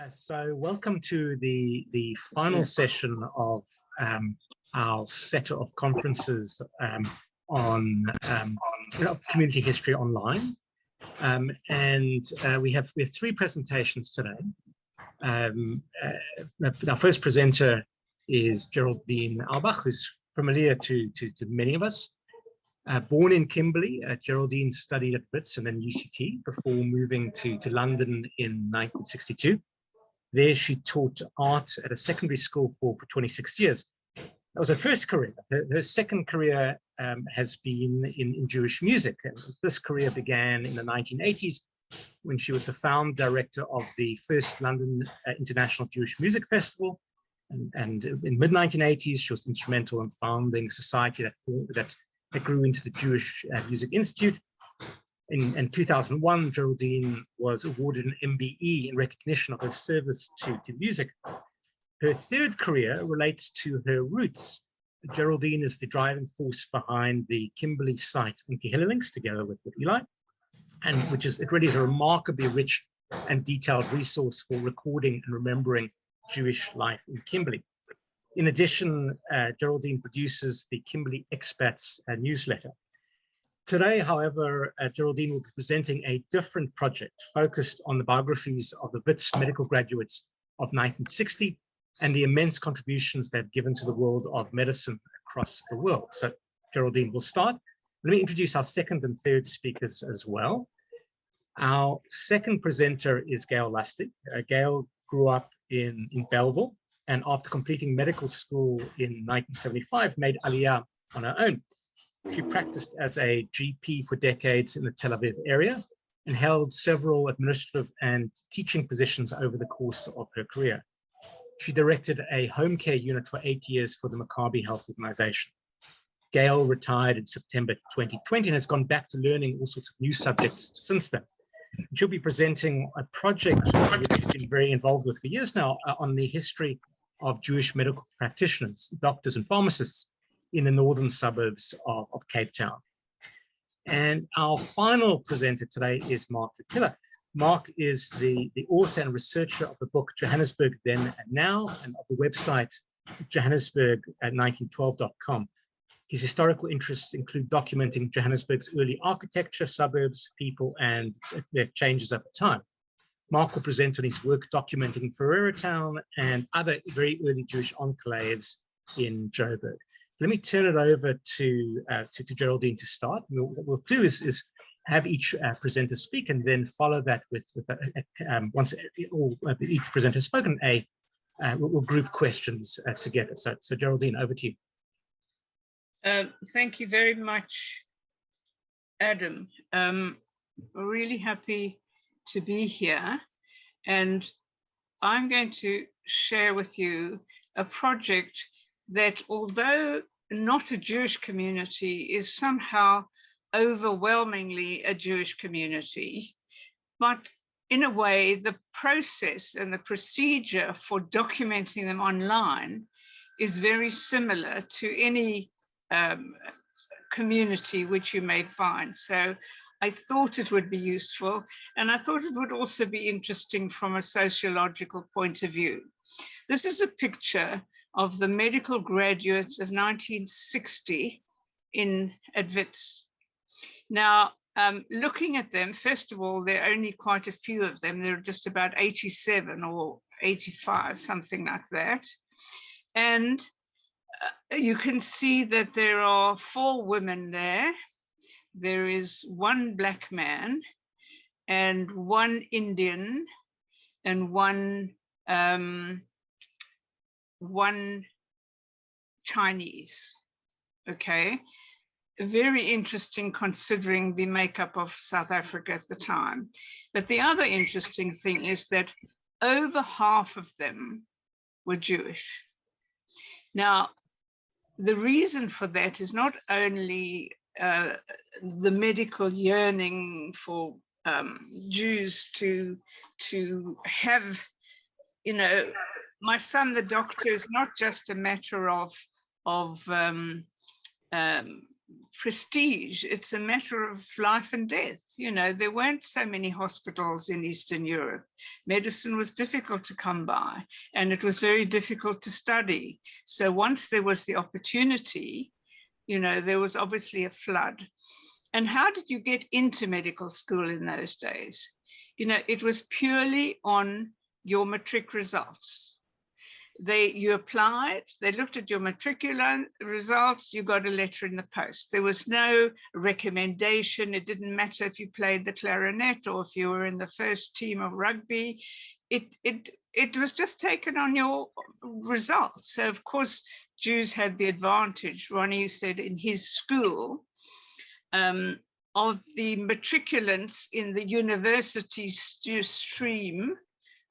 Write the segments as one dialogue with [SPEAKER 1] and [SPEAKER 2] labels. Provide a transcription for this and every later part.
[SPEAKER 1] So welcome to the final session of our set of conferences on community history online. We have three presentations today. Our first presenter is Geraldine Albach, who's familiar to many of us. Born in Kimberley, Geraldine studied at Wits and then UCT before moving to London in 1962. There she taught art at a secondary school for 26 years. That was her first career. Her second career has been in Jewish music. And this career began in the 1980s when she was the founder director of the First London International Jewish Music Festival. And in mid-1980s, she was instrumental in founding a society that grew into the Jewish Music Institute. In 2001, Geraldine was awarded an MBE in recognition of her service to music. Her third career relates to her roots. Geraldine is the driving force behind the Kimberley site Inky Links, together with Eli, and it really is a remarkably rich and detailed resource for recording and remembering Jewish life in Kimberley. In addition, Geraldine produces the Kimberley Expats newsletter. Today, however, Geraldine will be presenting a different project focused on the biographies of the Wits medical graduates of 1960 and the immense contributions they've given to the world of medicine across the world. So Geraldine will start. Let me introduce our second and third speakers as well. Our second presenter is Gail Lustig. Gail grew up in Belleville, and after completing medical school in 1975, made Aliyah on her own. She practiced as a GP for decades in the Tel Aviv area and held several administrative and teaching positions over the course of her career. She directed a home care unit for 8 years for the Maccabi Health Organization. Gail retired in September 2020 and has gone back to learning all sorts of new subjects since then. She'll be presenting a project which she's been very involved with for years now on the history of Jewish medical practitioners, doctors and pharmacists in the northern suburbs of Cape Town. And our final presenter today is Mark Vittila. Mark is the author and researcher of the book Johannesburg Then and Now, and of the website johannesburg1912.com. His historical interests include documenting Johannesburg's early architecture, suburbs, people, and their changes over time. Mark will present on his work documenting Ferreira Town and other very early Jewish enclaves in Joburg. Let me turn it over to Geraldine to start. What we'll do is have each presenter speak, and then follow that with once each presenter has spoken, we'll group questions together. So Geraldine, over to you.
[SPEAKER 2] Thank you very much, Adam. Really happy to be here, and I'm going to share with you a project that, although not a Jewish community, is somehow overwhelmingly a Jewish community. But in a way, the process and the procedure for documenting them online is very similar to any community which you may find. So I thought it would be useful, and I thought it would also be interesting from a sociological point of view. This is a picture of the medical graduates of 1960 at Wits. Now, looking at them, first of all, there are only quite a few of them. There are just about 87 or 85, something like that. And you can see that there are 4 women there. There is 1 black man and 1 Indian and one Chinese. Okay, very interesting considering the makeup of South Africa at the time. But the other interesting thing is that over half of them were Jewish. Now, the reason for that is not only the medical yearning for Jews to have, my son, the doctor, is not just a matter of prestige. It's a matter of life and death. You know, there weren't so many hospitals in Eastern Europe. Medicine was difficult to come by, and it was very difficult to study. So once there was the opportunity, you know, there was obviously a flood. And how did you get into medical school in those days? You know, it was purely on your matric results. You applied, they looked at your matricular results, you got a letter in the post. There was no recommendation. It didn't matter if you played the clarinet or if you were in the first team of rugby. It was just taken on your results. So of course, Jews had the advantage. Ronnie said in his school, of the matriculants in the university stream,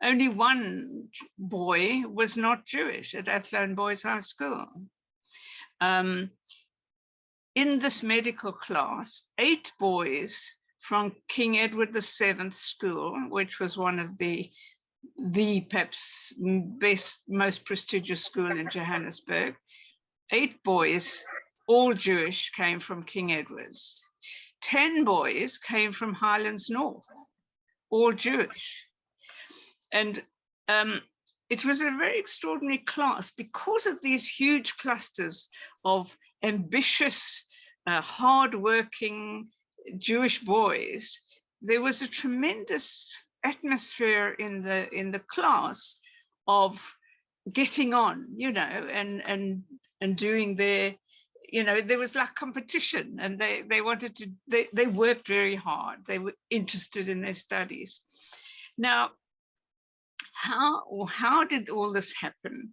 [SPEAKER 2] only one boy was not Jewish at Athlone Boys High School. In this medical class, 8 boys from King Edward VII School, which was one of the perhaps best, most prestigious school in Johannesburg, 8 boys, all Jewish, came from King Edward's. 10 boys came from Highlands North, all Jewish. And it was a very extraordinary class because of these huge clusters of ambitious, hardworking Jewish boys. There was a tremendous atmosphere in the class of getting on, you know, and doing their, you know, there was like competition, and they wanted to, they worked very hard. They were interested in their studies. Now, how did all this happen?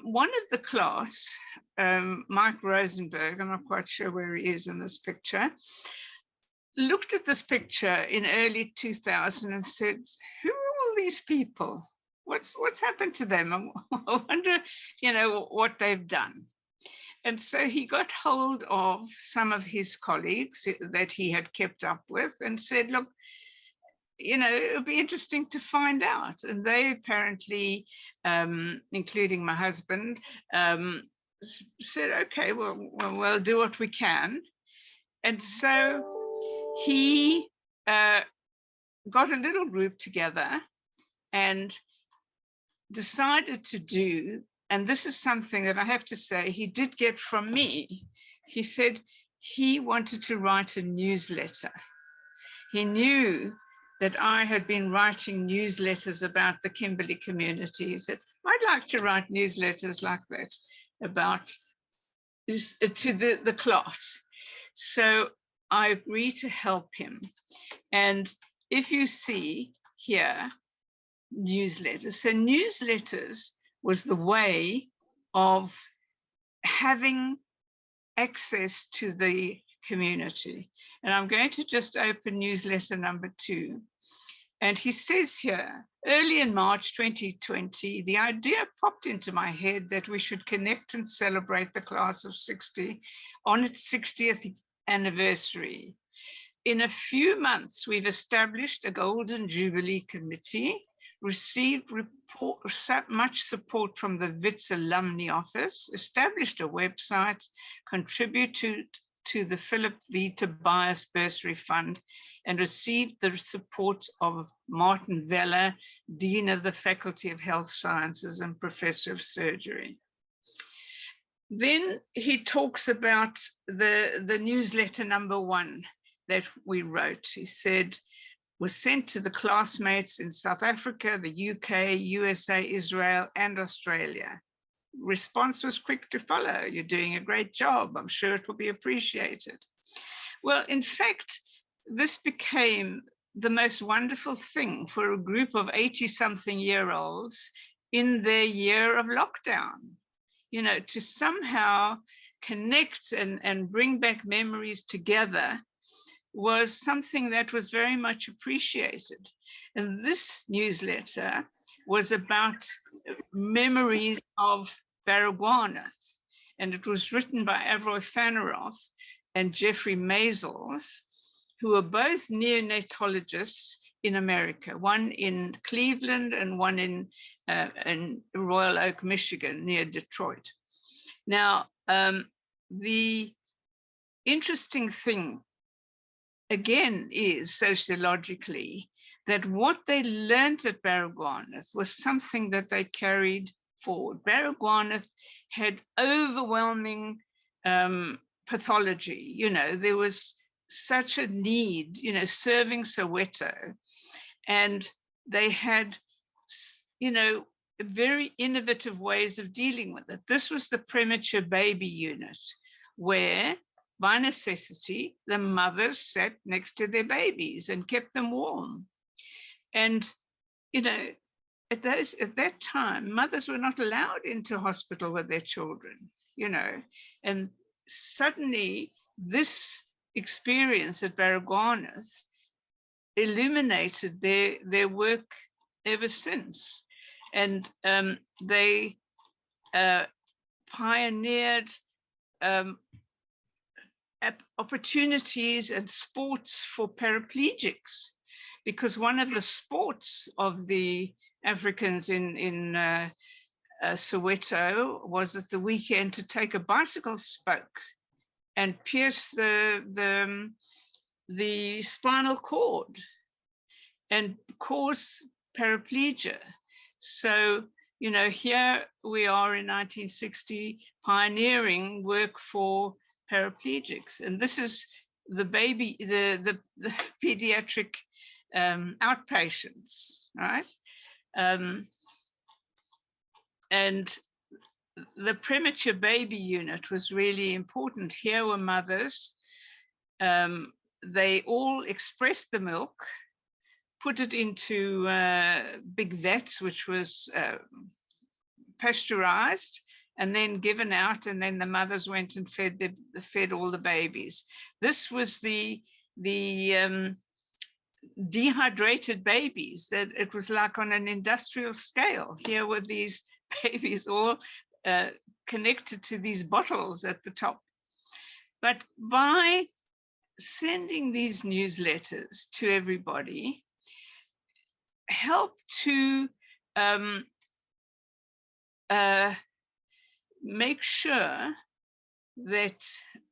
[SPEAKER 2] One of the class, Mike Rosenberg, I'm not quite sure where he is in this picture, looked at this picture in early 2000 and said, who are all these people? What's happened to them? I wonder, you know, what they've done. And so he got hold of some of his colleagues that he had kept up with and said, look, you know, it would be interesting to find out. And they apparently, including my husband, said, okay, well, we'll do what we can. And so he got a little group together and decided to do, and this is something that I have to say he did get from me. He said he wanted to write a newsletter. He knew that I had been writing newsletters about the Kimberley community. He said, I'd like to write newsletters like that about this, to the class. So I agreed to help him. And if you see here, newsletters. So newsletters was the way of having access to the community. And I'm going to just open newsletter number 2. And he says here, early in March 2020, the idea popped into my head that we should connect and celebrate the class of 60 on its 60th anniversary. In a few months, we've established a Golden Jubilee Committee, received much support from the WITS Alumni Office, established a website, contributed to the Philip V. Tobias Bursary Fund, and received the support of Martin Veller, Dean of the Faculty of Health Sciences and Professor of Surgery. Then he talks about the newsletter number 1 that we wrote. He said, was sent to the classmates in South Africa, the UK, USA, Israel, and Australia. Response was quick to follow. You're doing a great job. I'm sure it will be appreciated. Well, in fact, this became the most wonderful thing for a group of 80-something-year-olds in their year of lockdown, you know, to somehow connect and bring back memories together was something that was very much appreciated. And this newsletter was about memories of Baragwanath. And it was written by Avroy Faneroff and Jeffrey Mazels, who are both neonatologists in America, one in Cleveland and one in Royal Oak, Michigan, near Detroit. Now, the interesting thing, again, is sociologically that what they learned at Baragwanath was something that they carried forward. Baragwanath had overwhelming pathology. You know, there was such a need, you know, serving Soweto, and they had, you know, very innovative ways of dealing with it. This was the premature baby unit, where by necessity, the mothers sat next to their babies and kept them warm. And, you know, at that time, mothers were not allowed into hospital with their children, you know, and suddenly this experience at Baragwanath illuminated their work ever since. And they pioneered opportunities and sports for paraplegics, because one of the sports of the Africans in Soweto was at the weekend to take a bicycle spoke and pierce the spinal cord and cause paraplegia. So, you know, here we are in 1960 pioneering work for paraplegics, and this is the baby, the pediatric outpatients, right? And the premature baby unit was really important. Here were mothers. They all expressed the milk, put it into big vats, which was pasteurized, and then given out, and then the mothers went and fed all the babies. This was the dehydrated babies, that it was like on an industrial scale. Here were these babies all connected to these bottles at the top. But by sending these newsletters to everybody, help to make sure that,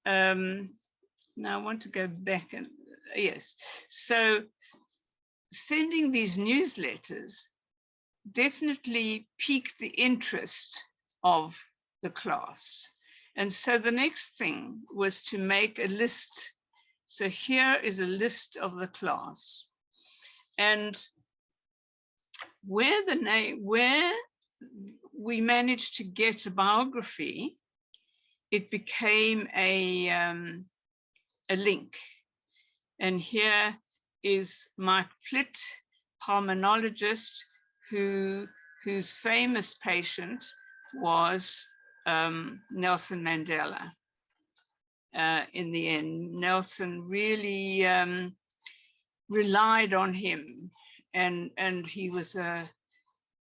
[SPEAKER 2] now I want to go back and, yes. So sending these newsletters definitely piqued the interest of the class. And so the next thing was to make a list. So here is a list of the class. And where we managed to get a biography, it became a link. And here is Mike Plitt, pulmonologist, whose famous patient was Nelson Mandela. In the end, Nelson really relied on him, and he was a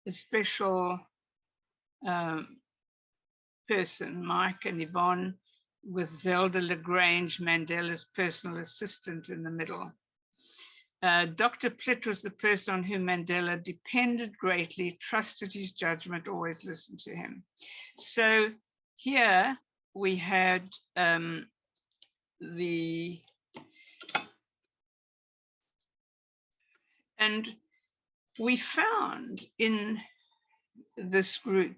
[SPEAKER 2] special person. Mike and Yvonne, with Zelda Lagrange, Mandela's personal assistant, in the middle. Dr. Plitt was the person on whom Mandela depended greatly, trusted his judgment, always listened to him. So here we had and we found in this group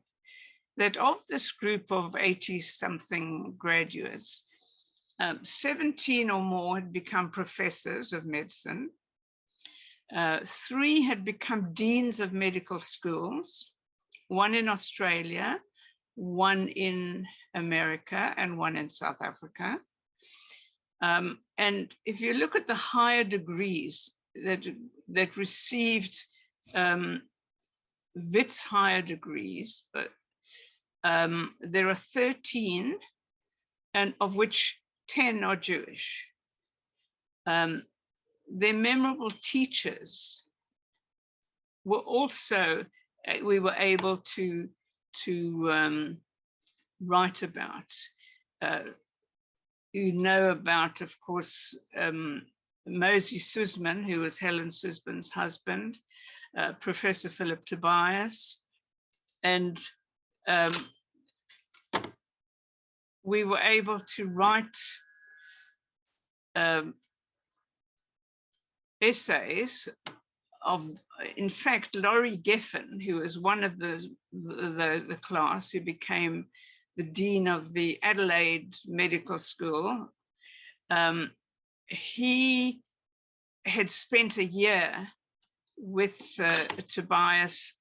[SPEAKER 2] that of this group of 80-something graduates, 17 or more had become professors of medicine. 3 had become deans of medical schools, 1 in Australia, 1 in America, and 1 in South Africa. And if you look at the higher degrees that received Wits higher degrees, there are 13, and of which 10 are Jewish. Their memorable teachers were also, we were able to write about. You know about, of course, Mosey Sussman, who was Helen Sussman's husband, Professor Philip Tobias, and we were able to write essays of, in fact, Laurie Geffen, who was one of the class who became the dean of the Adelaide Medical School. He had spent a year with Tobias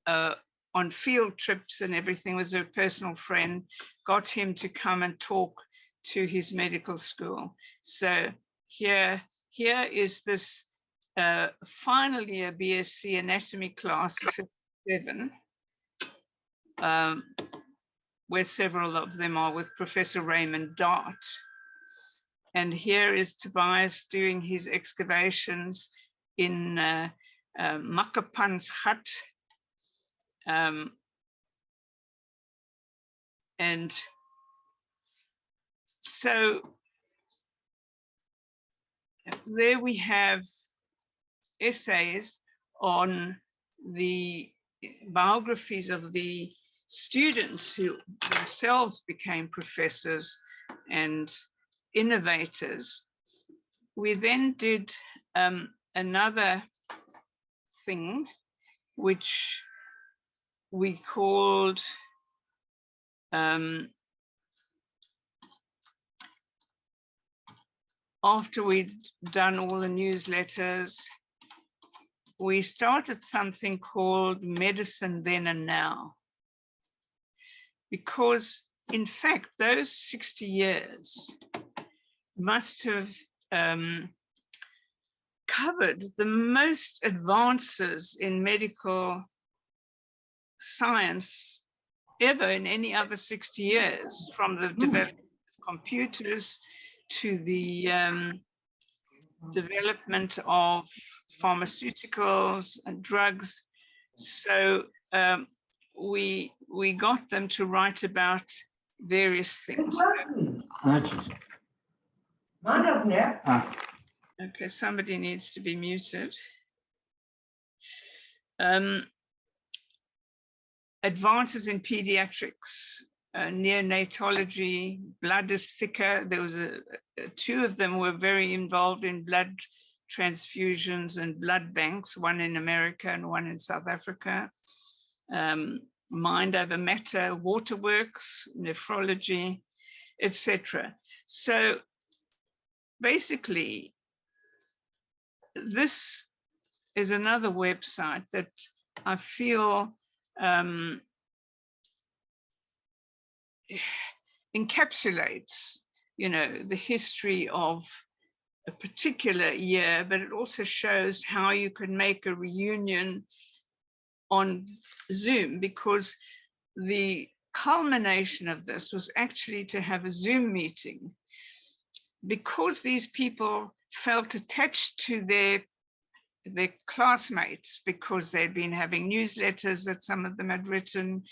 [SPEAKER 2] on field trips and everything, was a personal friend, got him to come and talk to his medical school. So here is this final year BSc anatomy class of 57, where several of them are with Professor Raymond Dart. And here is Tobias doing his excavations in Makapan's hut. And so there we have essays on the biographies of the students who themselves became professors and innovators. We then did another thing which we called after we'd done all the newsletters, we started something called Medicine Then and Now. Because in fact, those 60 years must have covered the most advances in medical science ever in any other 60 years, from the development of computers to the development of pharmaceuticals and drugs. So we got them to write about various things. Okay, somebody needs to be muted. Advances in pediatrics, neonatology, blood is thicker. There was two of them were very involved in blood transfusions and blood banks, one in America and one in South Africa. Mind over matter, waterworks, nephrology, etc. So basically, this is another website that I feel encapsulates, the history of a particular year, but it also shows how you can make a reunion on Zoom, because the culmination of this was actually to have a Zoom meeting, because these people felt attached to their classmates, because they'd been having newsletters that some of them had written,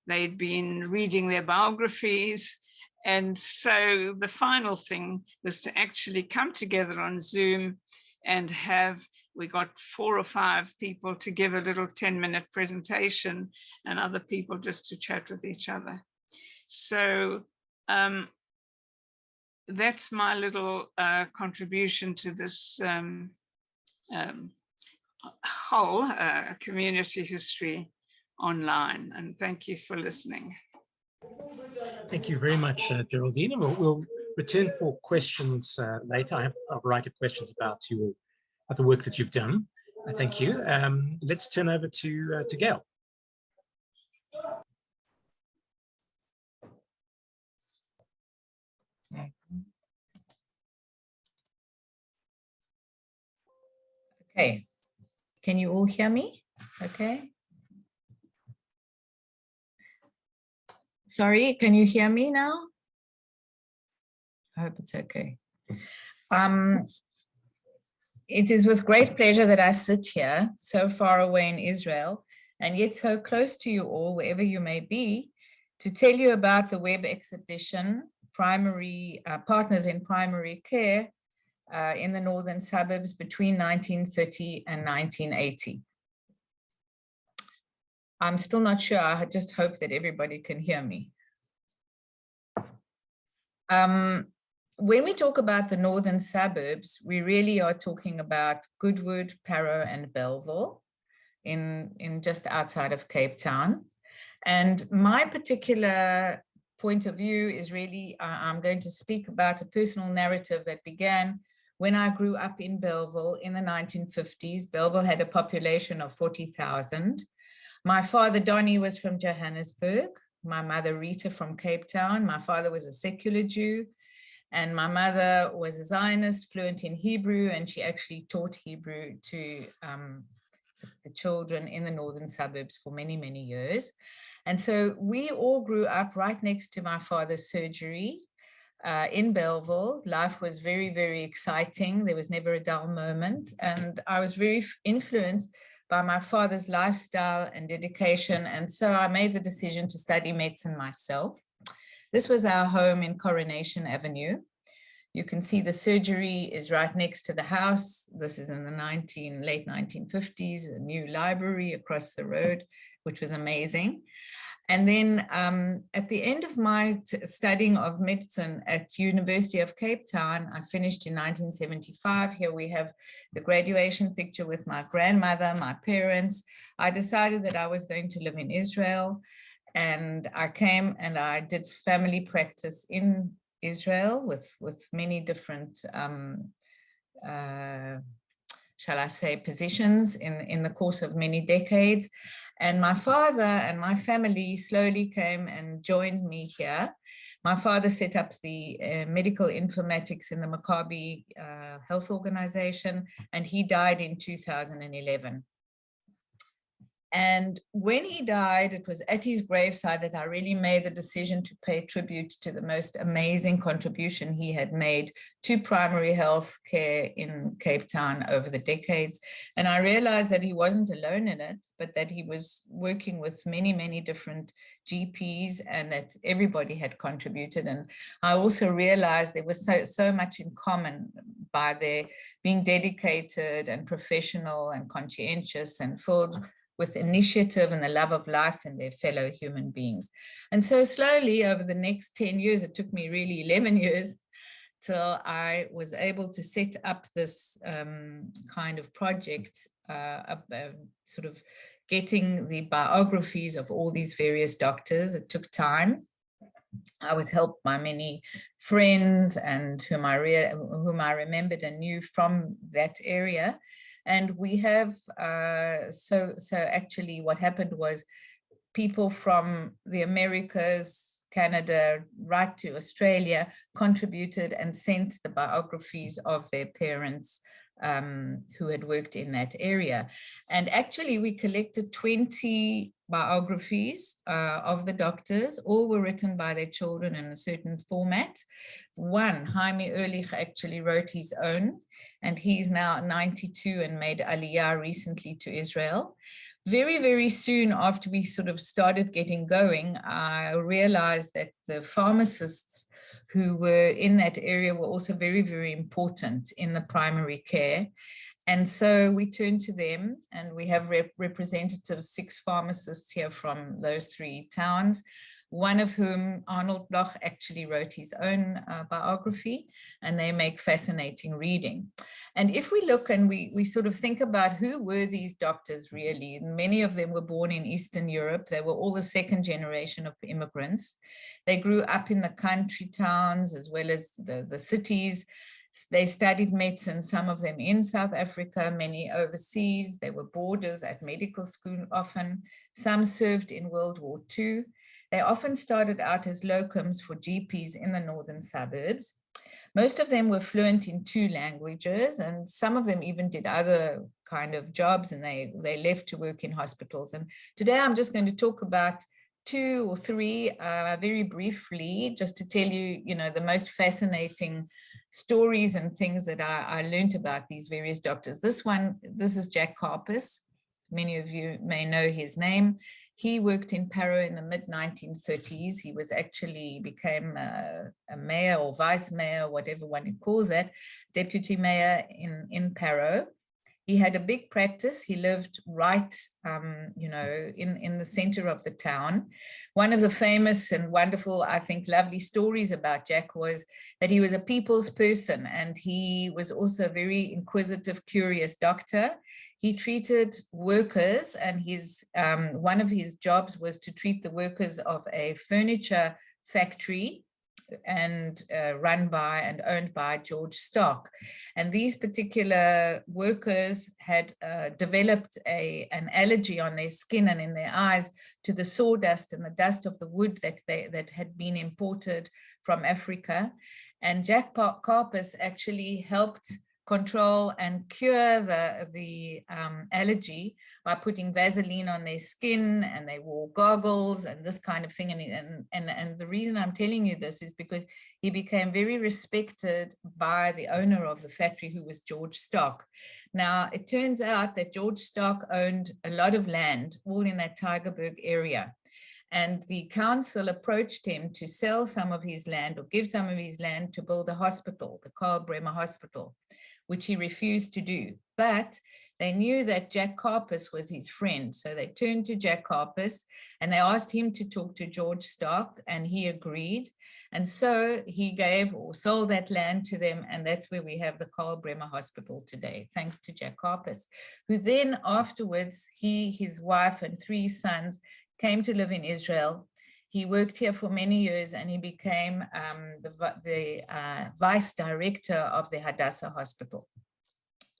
[SPEAKER 2] they'd been reading their biographies. And so the final thing was to actually come together on Zoom and we got 4 or 5 people to give a little 10-minute presentation and other people just to chat with each other. So that's my little contribution to this whole community history online. And thank you for listening.
[SPEAKER 1] Thank you very much, Geraldine. And we'll return for questions later. I have a variety of questions about the work that you've done. Thank you. Let's turn over to Gail.
[SPEAKER 3] Okay, can you all hear me? Okay. Sorry, can you hear me now? I hope it's okay. It is with great pleasure that I sit here so far away in Israel and yet so close to you all, wherever you may be, to tell you about the web exhibition, Partners in Primary Care, in the northern suburbs between 1930 and 1980. I'm still not sure. I just hope that everybody can hear me. when we talk about the northern suburbs, we really are talking about Goodwood, Parow, and Belleville in just outside of Cape Town. And my particular point of view is really, I'm going to speak about a personal narrative that began when I grew up in Belleville in the 1950s. Belleville had a population of 40,000. My father, Donnie, was from Johannesburg. My mother, Rita, from Cape Town. My father was a secular Jew. And my mother was a Zionist, fluent in Hebrew, and she actually taught Hebrew to the children in the northern suburbs for many, many years. And so we all grew up right next to my father's surgery in Belleville. Life was very, very exciting. There was never a dull moment. And I was very influenced by my father's lifestyle and dedication. And so I made the decision to study medicine myself. This was our home in Coronation Avenue. You can see the surgery is right next to the house. This is in the late 1950s, a new library across the road, which was amazing. And then at the end of my studying of medicine at University of Cape Town, I finished in 1975. Here we have the graduation picture with my grandmother, my parents. I decided that I was going to live in Israel. And I came and I did family practice in Israel with many different, shall I say, positions in the course of many decades. And my father and my family slowly came and joined me here. My father set up the medical informatics in the Maccabi Health Organization, and he died in 2011. And when he died, it was at his graveside that I really made the decision to pay tribute to the most amazing contribution he had made to primary health care in Cape Town over the decades. And I realized that he wasn't alone in it, but that he was working with many, many different GPs and that everybody had contributed. And I also realized there was so much in common by their being dedicated and professional and conscientious and filled with initiative and the love of life and their fellow human beings. And so slowly over the next 10 years, it took me really 11 years till I was able to set up this kind of project, sort of getting the biographies of all these various doctors. It took time. I was helped by many friends and whom I remembered and knew from that area. And we have, so actually what happened was people from the Americas, Canada, right to Australia contributed and sent the biographies of their parents who had worked in that area. And actually we collected 20 biographies of the doctors. All were written by their children in a certain format. One, Jaime Ehrlich, actually wrote his own, and he's now 92 and made Aliyah recently to Israel. Very, very soon after we sort of started getting going, I realized that the pharmacists who were in that area were also very, very important in the primary care. And so we turned to them, and we have representatives, 6 pharmacists here from those 3 towns, one of whom, Arnold Bloch, actually wrote his own biography, and they make fascinating reading. And if we look and we sort of think about who were these doctors really, many of them were born in Eastern Europe. They were all the second generation of immigrants. They grew up in the country towns as well as the cities. They studied medicine, some of them in South Africa, many overseas. They were boarders at medical school often. Some served in World War II. They often started out as locums for GPs in the northern suburbs. Most of them were fluent in 2 languages, and some of them even did other kind of jobs, and they left to work in hospitals. And today I'm just going to talk about 2 or 3 very briefly, just to tell you, the most fascinating stories and things that I learned about these various doctors. This is Jack Carpus. Many of you may know his name. He worked in Parow in the mid-1930s. He was actually became a mayor or vice mayor, whatever one calls that, deputy mayor in Parow. He had a big practice. He lived right, you know, in the center of the town. One of the famous and wonderful, I think, lovely stories about Jack was that he was a people's person, and he was also a very inquisitive, curious doctor. He treated workers, and his one of his jobs was to treat the workers of a furniture factory and run by and owned by George Stock. And these particular workers had developed an allergy on their skin and in their eyes to the sawdust and the dust of the wood that had been imported from Africa. And Jack Carpus actually helped control and cure the allergy by putting Vaseline on their skin, and they wore goggles and this kind of thing. And the reason I'm telling you this is because he became very respected by the owner of the factory, who was George Stock. Now, it turns out that George Stock owned a lot of land, all in that Tygerberg area. And the council approached him to sell some of his land or give some of his land to build a hospital, the Karl Bremer Hospital, which he refused to do. But they knew that Jack Carpus was his friend. So they turned to Jack Carpus and they asked him to talk to George Stock, and he agreed. And so he gave or sold that land to them. And that's where we have the Karl Bremer Hospital today, thanks to Jack Carpus, who then afterwards, he, his wife and 3 sons came to live in Israel. He worked here for many years, and he became the vice director of the Hadassah Hospital.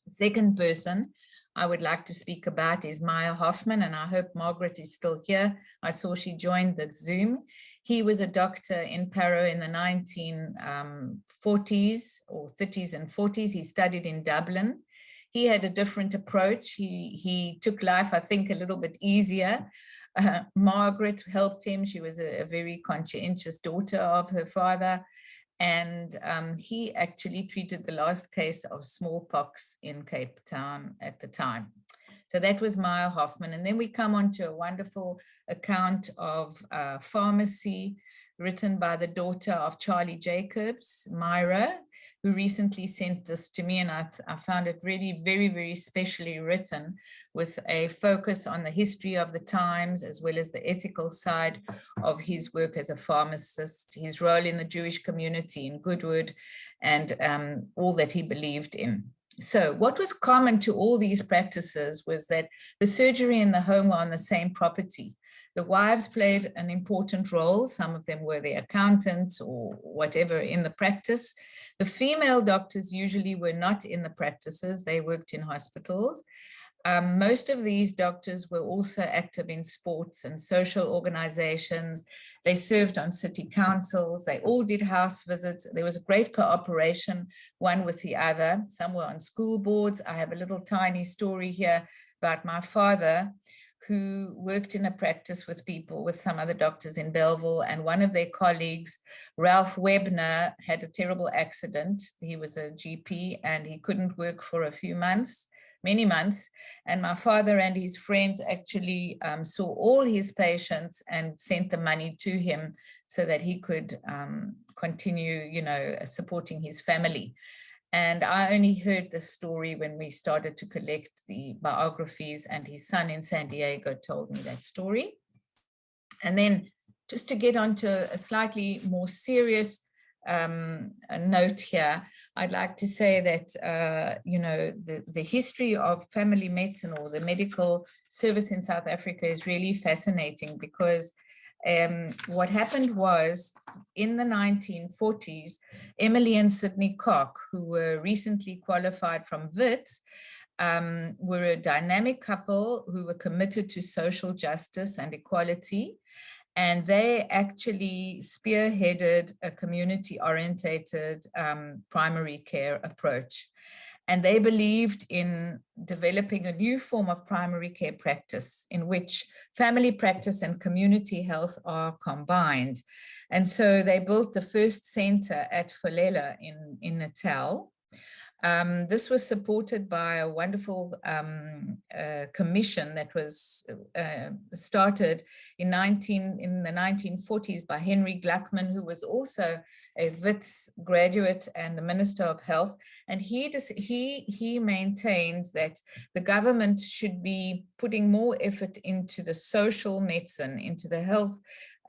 [SPEAKER 3] The second person I would like to speak about is Myra Hoffman, and I hope Margaret is still here. I saw she joined the Zoom. He was a doctor in Paro in the 1940s or 30s and 40s. He studied in Dublin. He had a different approach. He took life, I think, a little bit easier. Margaret helped him. She was a very conscientious daughter of her father. And he actually treated the last case of smallpox in Cape Town at the time. So that was Myra Hoffman. And then we come on to a wonderful account of pharmacy written by the daughter of Charlie Jacobs, Myra, who recently sent this to me, and I found it really very, very specially written, with a focus on the history of the times as well as the ethical side of his work as a pharmacist, his role in the Jewish community in Goodwood, and all that he believed in. So what was common to all these practices was that the surgery and the home were on the same property. The wives played an important role. Some of them were the accountants or whatever in the practice. The female doctors usually were not in the practices. They worked in hospitals. Most of these doctors were also active in sports and social organizations. They served on city councils. They all did house visits. There was a great cooperation, one with the other. Some were on school boards. I have a little tiny story here about my father, who worked in a practice with people, with some other doctors in Belleville, and one of their colleagues, Ralph Webner, had a terrible accident. He was a GP and he couldn't work for a few months, many months. And my father and his friends actually saw all his patients and sent the money to him so that he could continue, you know, supporting his family. And I only heard this story when we started to collect the biographies, and his son in San Diego told me that story. And then just to get onto a slightly more serious note here, I'd like to say that, you know, the history of family medicine or the medical service in South Africa is really fascinating, because what happened was, in the 1940s, Emily and Sidney Koch, who were recently qualified from Wits, were a dynamic couple who were committed to social justice and equality. And they actually spearheaded a community-orientated primary care approach. And they believed in developing a new form of primary care practice in which family practice and community health are combined. And so they built the first center at Folela in Natal. This was supported by a wonderful commission that was started in the 1940s by Henry Gluckman, who was also a Wits graduate and the Minister of Health. And he maintained that the government should be putting more effort into the social medicine, into the health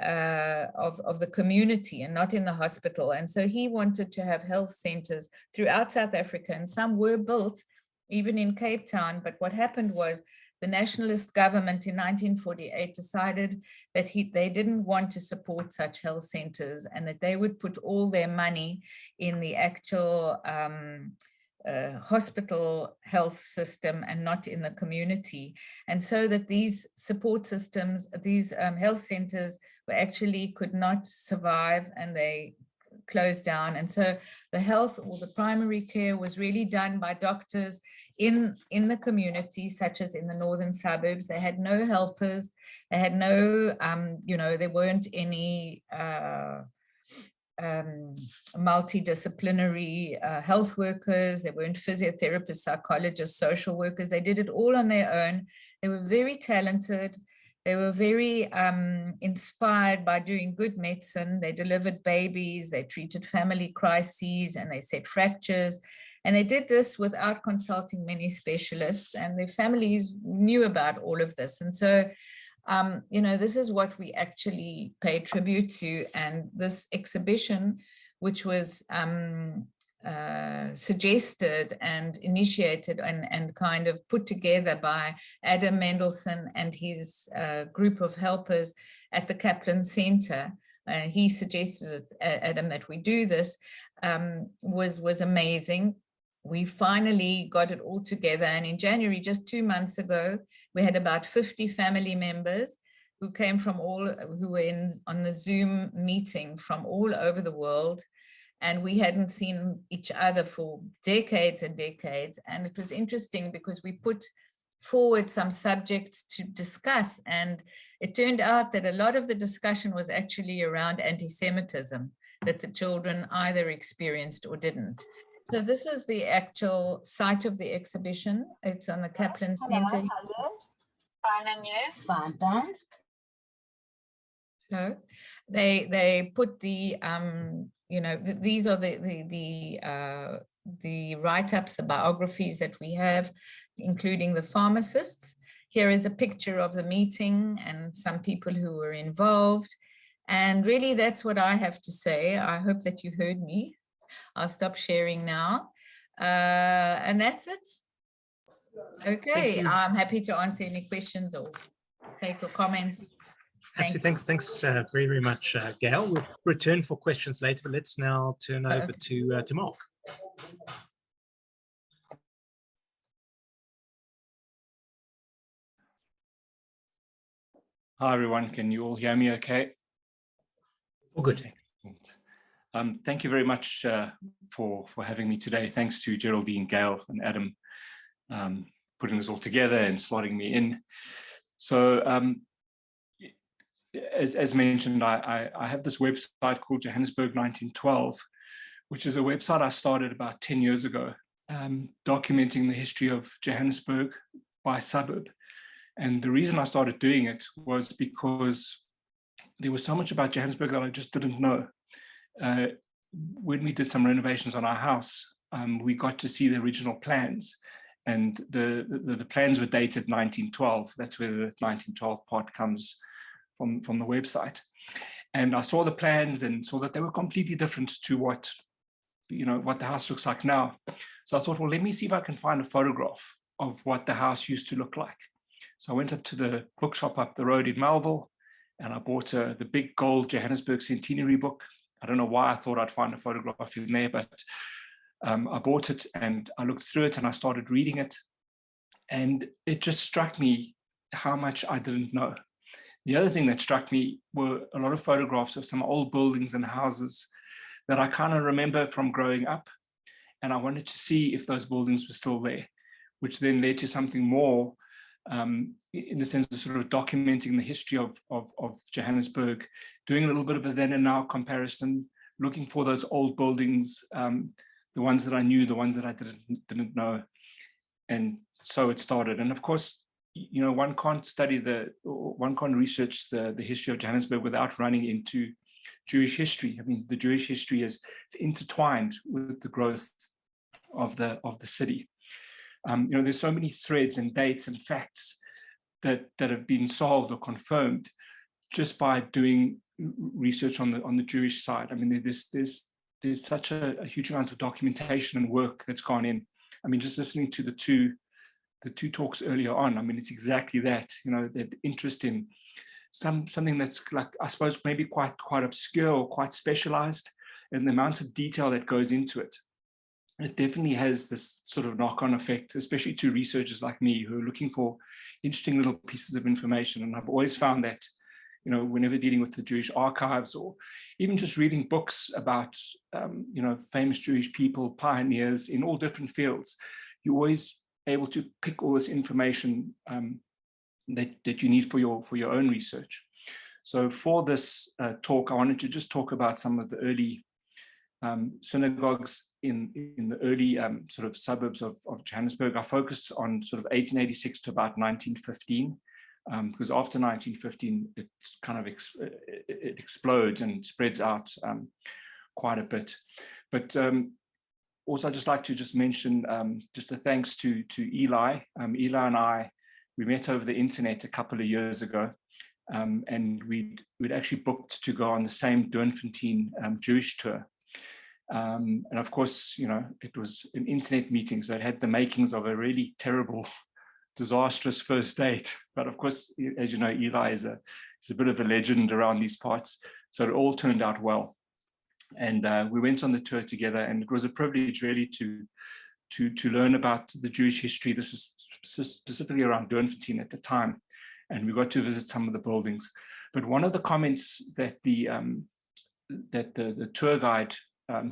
[SPEAKER 3] of the community and not in the hospital. And so he wanted to have health centers throughout South Africa, and some were built even in Cape Town. But what happened was the nationalist government in 1948 decided that they didn't want to support such health centers, and that they would put all their money in the actual hospital health system and not in the community. And so that these support systems, these health centers actually could not survive, and they closed down. And so the health, or the primary care, was really done by doctors in the community, such as in the northern suburbs. They had no helpers, they had no, there weren't any multidisciplinary health workers, there weren't physiotherapists, psychologists, social workers. They did it all on their own. They were very talented. They were very inspired by doing good medicine. They delivered babies, they treated family crises, and they set fractures. And they did this without consulting many specialists, and their families knew about all of this. And so, this is what we actually pay tribute to. And this exhibition, which was suggested and initiated and kind of put together by Adam Mendelsohn and his group of helpers at the Kaplan Center. He suggested, Adam, that we do this, was amazing. We finally got it all together. And in January, just 2 months ago, we had about 50 family members who came from who were on the Zoom meeting from all over the world. And we hadn't seen each other for decades and decades. And it was interesting because we put forward some subjects to discuss. And it turned out that a lot of the discussion was actually around anti-Semitism that the children either experienced or didn't. So this is the actual site of the exhibition. It's on the Kaplan Center.
[SPEAKER 4] Fine, and you? Fine, thanks.
[SPEAKER 3] So they put the these are the write-ups, the biographies that we have, including the pharmacists. Here is a picture of the meeting and some people who were involved. And really, that's what I have to say. I hope that you heard me. I'll stop sharing now. And that's it. Okay, I'm happy to answer any questions or take your comments.
[SPEAKER 1] Thanks very, very much, Gail. We'll return for questions later, but let's now turn over to Mark.
[SPEAKER 5] Hi, everyone. Can you all hear me okay?
[SPEAKER 1] All good.
[SPEAKER 5] Thank you very much for having me today. Thanks to Geraldine, Gail, and Adam putting this all together and slotting me in. So as mentioned, I have this website called Johannesburg 1912, which is a website I started about 10 years ago, documenting the history of Johannesburg by suburb. And the reason I started doing it was because there was so much about Johannesburg that I just didn't know. When we did some renovations on our house, we got to see the original plans, and the plans were dated 1912. That's where the 1912 part comes from the website. And I saw the plans and saw that they were completely different to what the house looks like now. So I thought, well, let me see if I can find a photograph of what the house used to look like. So I went up to the bookshop up the road in Melville, and I bought the big gold Johannesburg Centenary book. I don't know why I thought I'd find a photograph in there, but I bought it and I looked through it and I started reading it. And it just struck me how much I didn't know. The other thing that struck me were a lot of photographs of some old buildings and houses that I kind of remember from growing up. And I wanted to see if those buildings were still there, which then led to something more in the sense of sort of documenting the history of Johannesburg, doing a little bit of a then and now comparison, looking for those old buildings the ones that I knew, the ones that I didn't know. And so it started. And of course, you know, one can't research the history of Johannesburg without running into Jewish history. I mean, the Jewish history is intertwined with the growth of the city. You know, there's so many threads and dates and facts that have been solved or confirmed just by doing research on the Jewish side. I mean, there's such a huge amount of documentation and work that's gone in. I mean, just listening to the two talks earlier on, I mean, it's exactly that, you know, that interest in something that's like, I suppose, maybe quite obscure or quite specialized, and the amount of detail that goes into it. It definitely has this sort of knock-on effect, especially to researchers like me who are looking for interesting little pieces of information. And I've always found that, you know, whenever dealing with the Jewish archives or even just reading books about, you know, famous Jewish people, pioneers in all different fields, you're always able to pick all this information that you need for your own research. So for this talk, I wanted to just talk about some of the early synagogues in the early sort of suburbs of Johannesburg. I focused on sort of 1886 to about 1915, because after 1915, it kind of it explodes and spreads out quite a bit. But also, I'd just like to just mention just a thanks to Eli. Eli and I, we met over the internet a couple of years ago, and we'd actually booked to go on the same Doornfontein Jewish tour. And of course, you know, it was an internet meeting, so it had the makings of a really terrible, disastrous first date. But of course, as you know, Eli is a bit of a legend around these parts, so it all turned out well. And we went on the tour together, and it was a privilege really to learn about the Jewish history. This is specifically around Doornfontein at the time, and we got to visit some of the buildings. But one of the comments that the tour guide,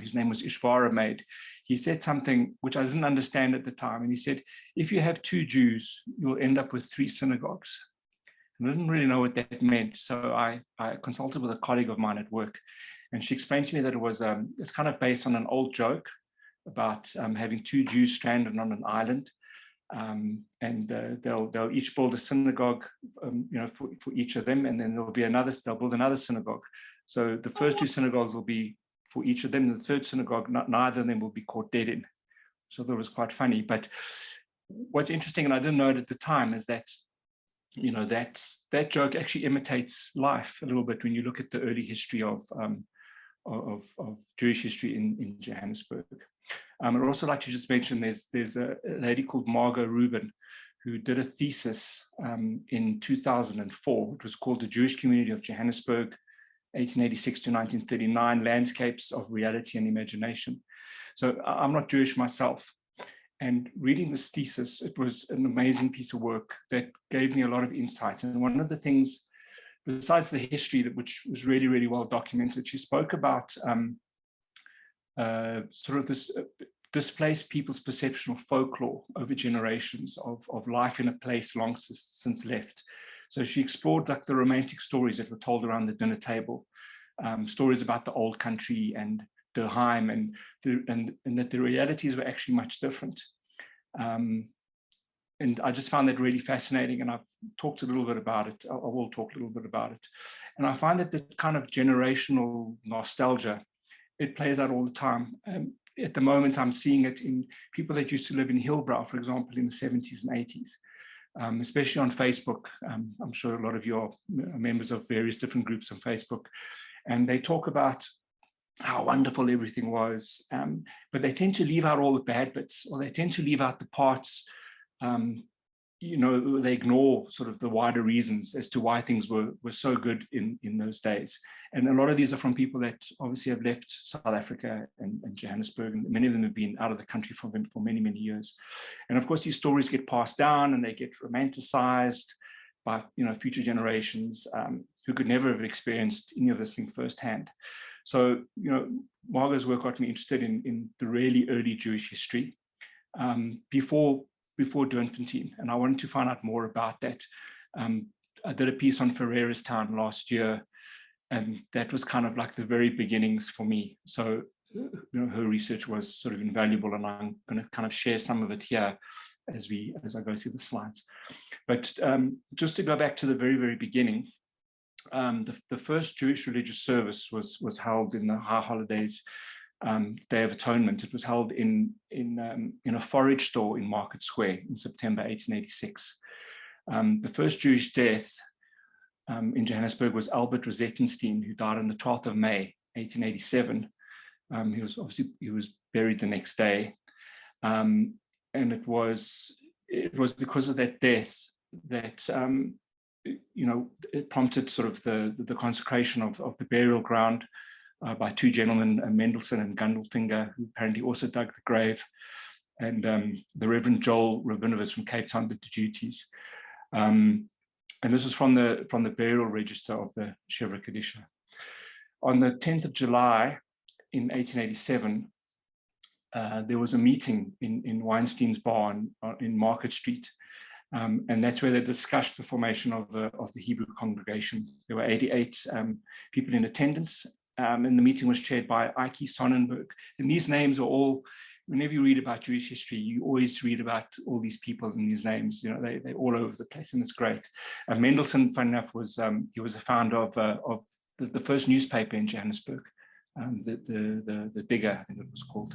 [SPEAKER 5] his name was Ishvara, made, he said something which I didn't understand at the time. And he said, if you have 2 Jews, you'll end up with 3 synagogues. And I didn't really know what that meant. So I consulted with a colleague of mine at work, and she explained to me that it was it's kind of based on an old joke about having 2 Jews stranded on an island. And they'll each build a synagogue, you know, for each of them, and then they'll build another synagogue. So the first 2 synagogues will be for each of them. The third synagogue, neither of them will be caught dead in. So that was quite funny. But what's interesting, and I didn't know it at the time, is that, you know, that joke actually imitates life a little bit when you look at the early history of Jewish history in Johannesburg. I'd also like to just mention there's a lady called Margot Rubin who did a thesis in 2004. It was called The Jewish Community of Johannesburg, 1886 to 1939, Landscapes of Reality and Imagination. So I'm not Jewish myself. And reading this thesis, it was an amazing piece of work that gave me a lot of insight. And one of the things, besides the history, which was really, really well documented, she spoke about sort of this displaced people's perception of folklore over generations of life in a place long since left. So she explored like the romantic stories that were told around the dinner table, stories about the old country and the Heim, and that the realities were actually much different. And I just found that really fascinating, and I've talked a little bit about it. I will talk a little bit about it. And I find that the kind of generational nostalgia, it plays out all the time. At the moment, I'm seeing it in people that used to live in Hillbrow, for example, in the 70s and 80s. Especially on Facebook. I'm sure a lot of you are members of various different groups on Facebook, and they talk about how wonderful everything was, but they tend to leave out all the bad bits, or they tend to leave out the parts, you know, they ignore sort of the wider reasons as to why things were so good in those days. And a lot of these are from people that obviously have left South Africa and Johannesburg, and many of them have been out of the country for many, many years. And of course, these stories get passed down and they get romanticized by, you know, future generations who could never have experienced any of this thing firsthand. So, you know, Margot's work got me interested in the really early Jewish history before Doornfontein, and I wanted to find out more about that. I did a piece on Ferreirastown last year, and that was kind of like the very beginnings for me. So her research was sort of invaluable, and I'm going to kind of share some of it here as I go through the slides. But just to go back to the very, very beginning, the first Jewish religious service was held in the high holidays, Day of Atonement. It was held in a forage store in Market Square in September 1886. The first Jewish death in Johannesburg was Albert Rosettenstein, who died on the 12th of May 1887. He was buried the next day, and it was because of that death that it prompted sort of the consecration of the burial ground by two gentlemen, Mendelssohn and Gundelfinger, who apparently also dug the grave, and the Reverend Joel Rabinovitz from Cape Town did the duties. And this was from the burial register of the Chevra Kadisha. On the 10th of July in 1887, there was a meeting in Weinstein's bar in Market Street, and that's where they discussed the formation of the Hebrew congregation. There were 88 people in attendance, and the meeting was chaired by Ike Sonnenberg. And these names are all, whenever you read about Jewish history, you always read about all these people and these names. They're all over the place, and it's great. Mendelssohn, fun enough, he was a founder of the first newspaper in Johannesburg, the Digger, I think it was called.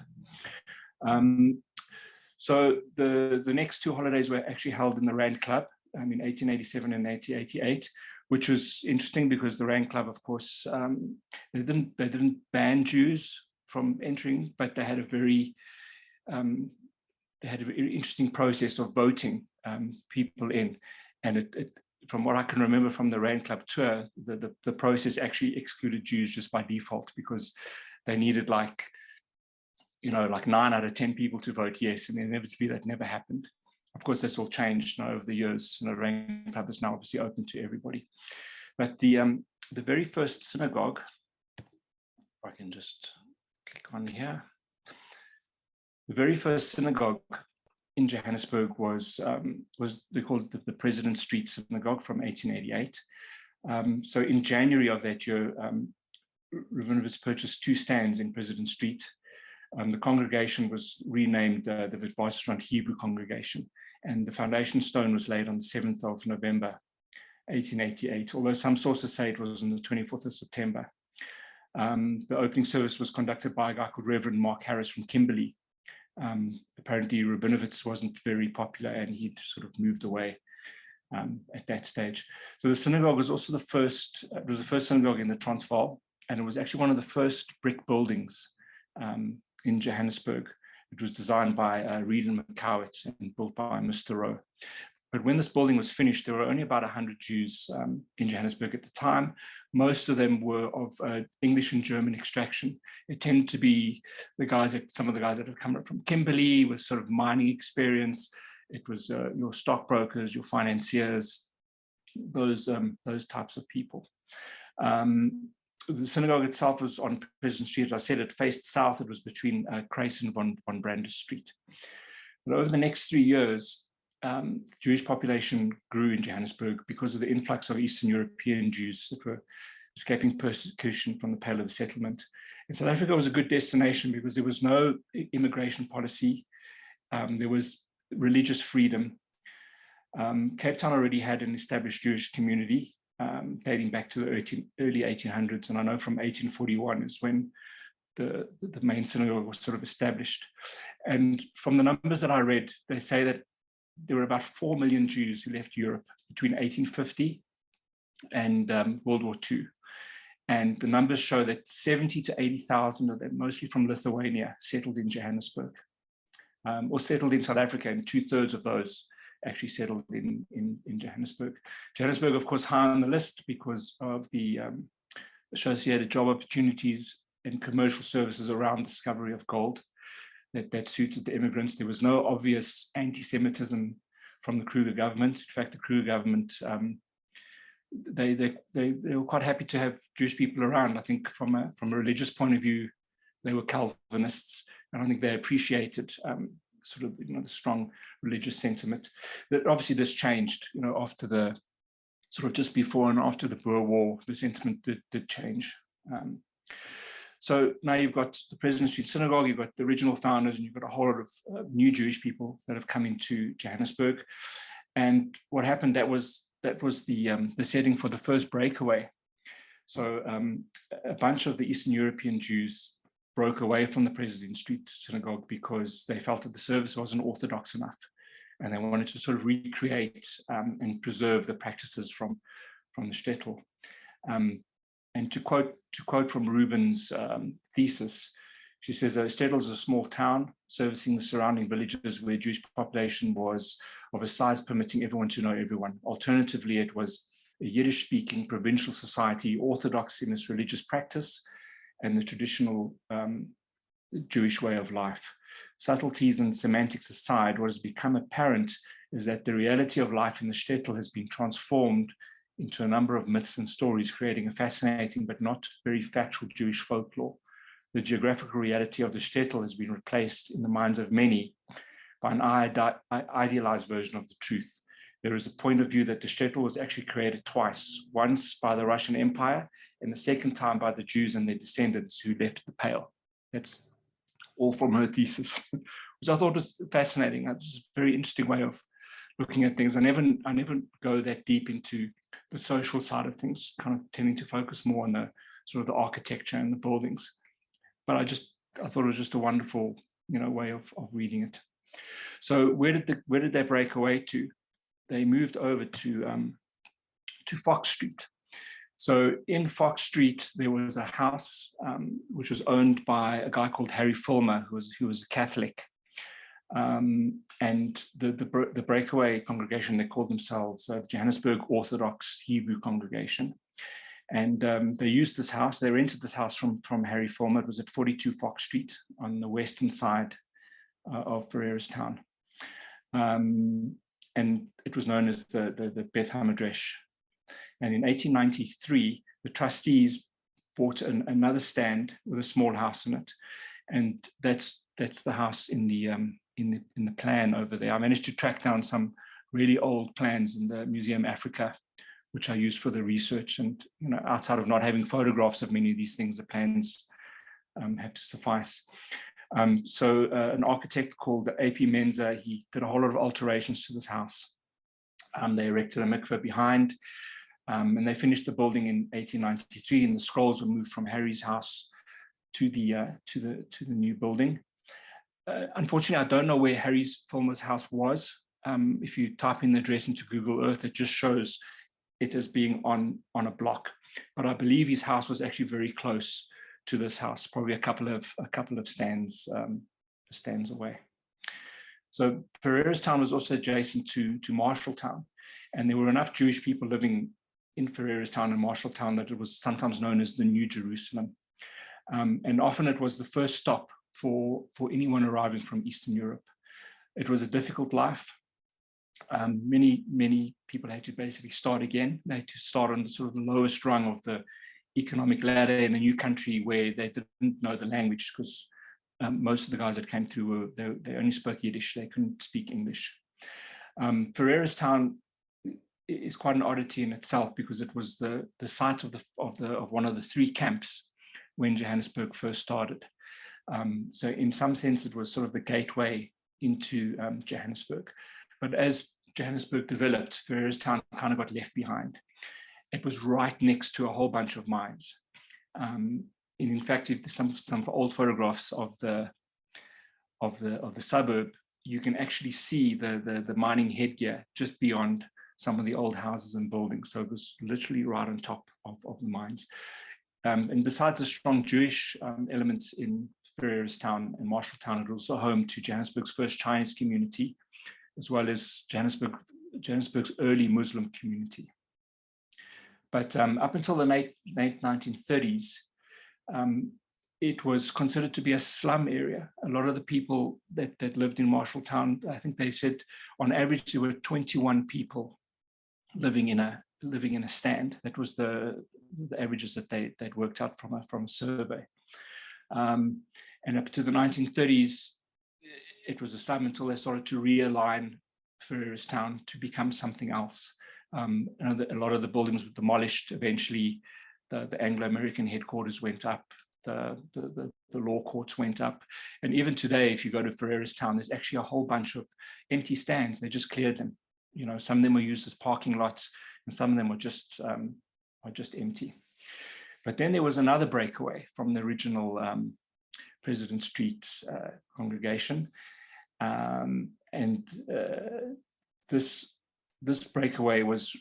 [SPEAKER 5] So the next two holidays were actually held in the Rand Club in 1887 and 1888, which was interesting because the Rand Club, of course, they didn't ban Jews from entering, but they had a very interesting process of voting people in, and from what I can remember from the Rand Club tour, the process actually excluded Jews just by default, because they needed like 9 out of 10 people to vote yes, and inevitably that never happened. Of course, that's all changed over the years. The Rand Club is now obviously open to everybody. But the very first synagogue, I can just click on here. The very first synagogue in Johannesburg was they called it the President Street Synagogue from 1888. So in January of that year, Rabinovitz purchased 2 stands in President Street. The congregation was renamed the Witwatersrand Hebrew Congregation, and the foundation stone was laid on the 7th of November, 1888, although some sources say it was on the 24th of September. The opening service was conducted by a guy called Reverend Mark Harris from Kimberley. Apparently Rabinovitz wasn't very popular, and he'd sort of moved away at that stage. So the synagogue was also the first synagogue in the Transvaal, and it was actually one of the first brick buildings in Johannesburg. It was designed by Reed and McCowitz and built by Mr. Rowe. But when this building was finished, there were only about 100 Jews in Johannesburg at the time. Most of them were of English and German extraction. It tended to be some of the guys that had come up from Kimberley with sort of mining experience. It was your stockbrokers, your financiers, those types of people. The synagogue itself was on President Street. As I said, it faced south. It was between Kreis and von Brandes Street. But over the next 3 years, Jewish population grew in Johannesburg because of the influx of Eastern European Jews that were escaping persecution from the Pale of Settlement. And South Africa was a good destination because there was no immigration policy. There was religious freedom. Cape Town already had an established Jewish community dating back to the early 1800s. And I know from 1841 is when the main synagogue was sort of established. And from the numbers that I read, they say that there were about 4 million Jews who left Europe between 1850 and World War II. And the numbers show that 70 to 80,000 of them, mostly from Lithuania, settled in Johannesburg, or settled in South Africa, and 2/3 of those actually settled in Johannesburg. Johannesburg, of course, high on the list because of the associated job opportunities and commercial services around discovery of gold that suited the immigrants. There was no obvious anti-Semitism from the Kruger government. In fact, the Kruger government, they were quite happy to have Jewish people around. I think from a religious point of view, they were Calvinists, and I think they appreciated sort of the strong religious sentiment. That obviously this changed, after the sort of just before and after the Boer War, the sentiment did change. So now you've got the President Street Synagogue, you've got the original founders, and you've got a whole lot of new Jewish people that have come into Johannesburg. And what happened, that was the setting for the first breakaway. So a bunch of the Eastern European Jews broke away from the President Street Synagogue because they felt that the service wasn't orthodox enough, and they wanted to sort of recreate and preserve the practices from the shtetl. And to quote from Rubin's thesis, she says that shtetl is a small town servicing the surrounding villages where Jewish population was of a size permitting everyone to know everyone. Alternatively, it was a Yiddish-speaking provincial society, orthodox in its religious practice and the traditional Jewish way of life. Subtleties and semantics aside, what has become apparent is that the reality of life in the shtetl has been transformed into a number of myths and stories, creating a fascinating but not very factual Jewish folklore. The geographical reality of the shtetl has been replaced in the minds of many by an idealized version of the truth. There is a point of view that the shtetl was actually created twice, once by the Russian Empire and the second time by the Jews and their descendants who left the Pale. That's all from her thesis, which I thought was fascinating. It's a very interesting way of looking at things. I never go that deep into the social side of things, kind of tending to focus more on the sort of the architecture and the buildings. But I thought it was just a wonderful, way of reading it. So where did they break away to? They moved over to Fox Street. So in Fox Street, there was a house which was owned by a guy called Harry Fulmer, who was a Catholic. And the breakaway congregation, they called themselves Johannesburg Orthodox Hebrew Congregation. And they used this house, they rented this house from Harry Fulmer. It was at 42 Fox Street on the western side of Ferreirastown. And it was known as the Beth HaMidrash. And in 1893, the trustees bought another stand with a small house in it. And that's the house in the plan over there. I managed to track down some really old plans in the Museum Africa, which I used for the research. And outside of not having photographs of many of these things, the plans have to suffice. So an architect called A.P. Menzer, he did a whole lot of alterations to this house. They erected a mikveh behind, and they finished the building in 1893. And the scrolls were moved from Harry's house to the new building. Unfortunately, I don't know where Harry Fulmer's house was. If you type in the address into Google Earth, it just shows it as being on a block. But I believe his house was actually very close to this house, probably a couple of stands away. So Ferreirastown was also adjacent to Marshalltown, and there were enough Jewish people living in Ferreirastown and Marshalltown that it was sometimes known as the New Jerusalem. And often it was the first stop for anyone arriving from Eastern Europe. It was a difficult life. Many people had to basically start again. They had to start on the sort of the lowest rung of the economic ladder in a new country where they didn't know the language, because most of the guys that came through they only spoke Yiddish. They couldn't speak English. Ferreirastown is quite an oddity in itself, because it was the site of one of the three camps when Johannesburg first started. So in some sense, it was sort of the gateway into Johannesburg. But as Johannesburg developed, Ferreirastown kind of got left behind. It was right next to a whole bunch of mines. In fact, if there's some old photographs of the suburb, you can actually see the mining headgear just beyond some of the old houses and buildings. So it was literally right on top of the mines. And besides the strong Jewish elements in Ferreirastown and Marshalltown, it was also home to Johannesburg's first Chinese community, as well as Johannesburg's early Muslim community. But up until the late 1930s, it was considered to be a slum area. A lot of the people that lived in Marshalltown, I think they said on average there were 21 people living in a stand. That was the averages that they'd worked out from a survey. And up to the 1930s, it was a slum until they started to realign Ferreirastown to become something else. A lot of the buildings were demolished. Eventually, the Anglo-American headquarters went up. the law courts went up. And even today, if you go to Ferreira's Town, there's actually a whole bunch of empty stands. They just cleared them. You know, some of them were used as parking lots, and some of them were just empty. But then there was another breakaway from the original President Street congregation, this breakaway was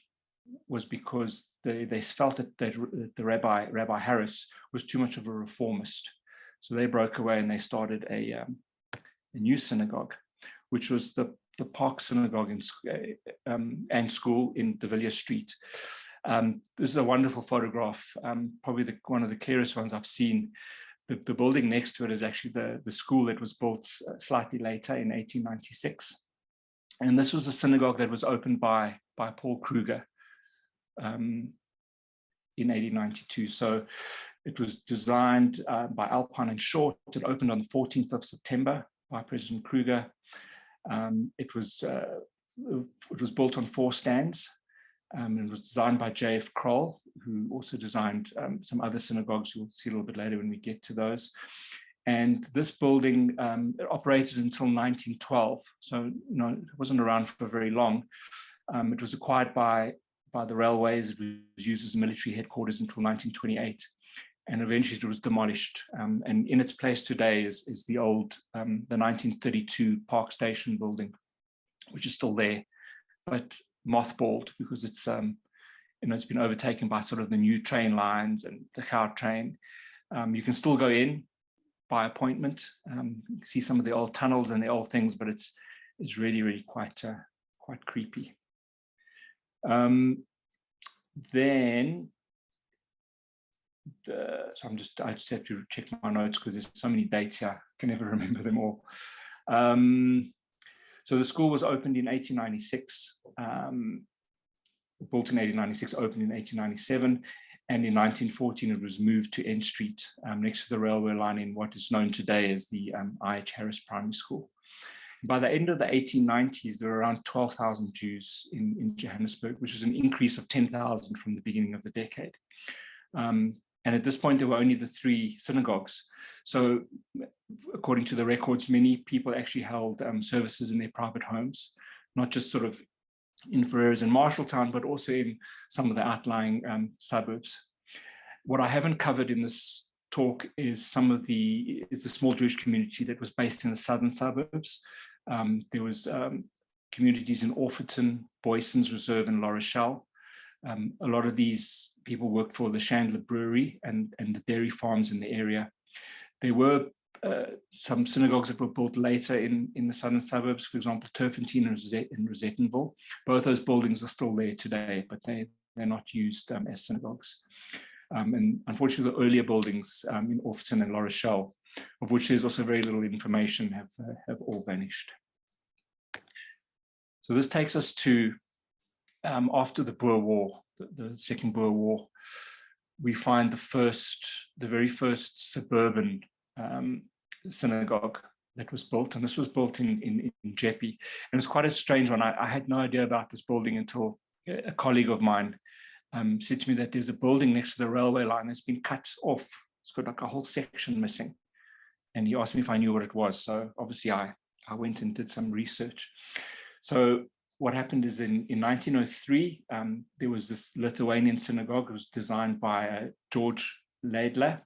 [SPEAKER 5] because they felt that the Rabbi Harris was too much of a reformist, so they broke away and they started a new synagogue, which was the Park Synagogue and school in De Villiers Street. This is a wonderful photograph, probably one of the clearest ones I've seen. The building next to it is actually the school that was built slightly later in 1896. And this was a synagogue that was opened by Paul Kruger in 1892. So it was designed by Alpine and Short. It opened on the 14th of September by President Kruger. It was built on 4 stands. It was designed by J.F. Kroll, who also designed some other synagogues. You'll see a little bit later when we get to those. And this building operated until 1912, so it wasn't around for very long. It was acquired by the railways. It was used as a military headquarters until 1928, and eventually it was demolished. And in its place today is the old, the 1932 Park Station building, which is still there, but mothballed because it's it's been overtaken by sort of the new train lines and the car train. You can still go in by appointment, see some of the old tunnels and the old things, but it's really quite creepy. Then so I just have to check my notes because there's so many dates here, I can never remember them all. So the school was opened in 1896, built in 1896, opened in 1897, and in 1914 it was moved to N Street, next to the railway line in what is known today as the I.H. Harris Primary School. By the end of the 1890s, there were around 12,000 Jews in Johannesburg, which is an increase of 10,000 from the beginning of the decade. And at this point, there were only the 3 synagogues. So according to the records, many people actually held services in their private homes, not just sort of in Ferreira's and Marshalltown, but also in some of the outlying suburbs. What I haven't covered in this talk is it's a small Jewish community that was based in the southern suburbs. There was communities in Orpharton, Boysons Reserve, and La Rochelle. A lot of these people worked for the Chandler Brewery and the dairy farms in the area. There were some synagogues that were built later in the southern suburbs, for example, Turfentine and Rosettenville. Both those buildings are still there today, but they're not used as synagogues. And unfortunately, the earlier buildings in Orpharton and La Rochelle, of which there's also very little information, have all vanished. So this takes us to after the Boer War, the Second Boer War. We find the very first suburban synagogue that was built, and this was built in Jeppe. And it's quite a strange one. I had no idea about this building until a colleague of mine said to me that there's a building next to the railway line that's been cut off. It's got like a whole section missing. And he asked me if I knew what it was. So obviously I went and did some research. So what happened is in 1903, there was this Lithuanian synagogue. It was designed by George Laidler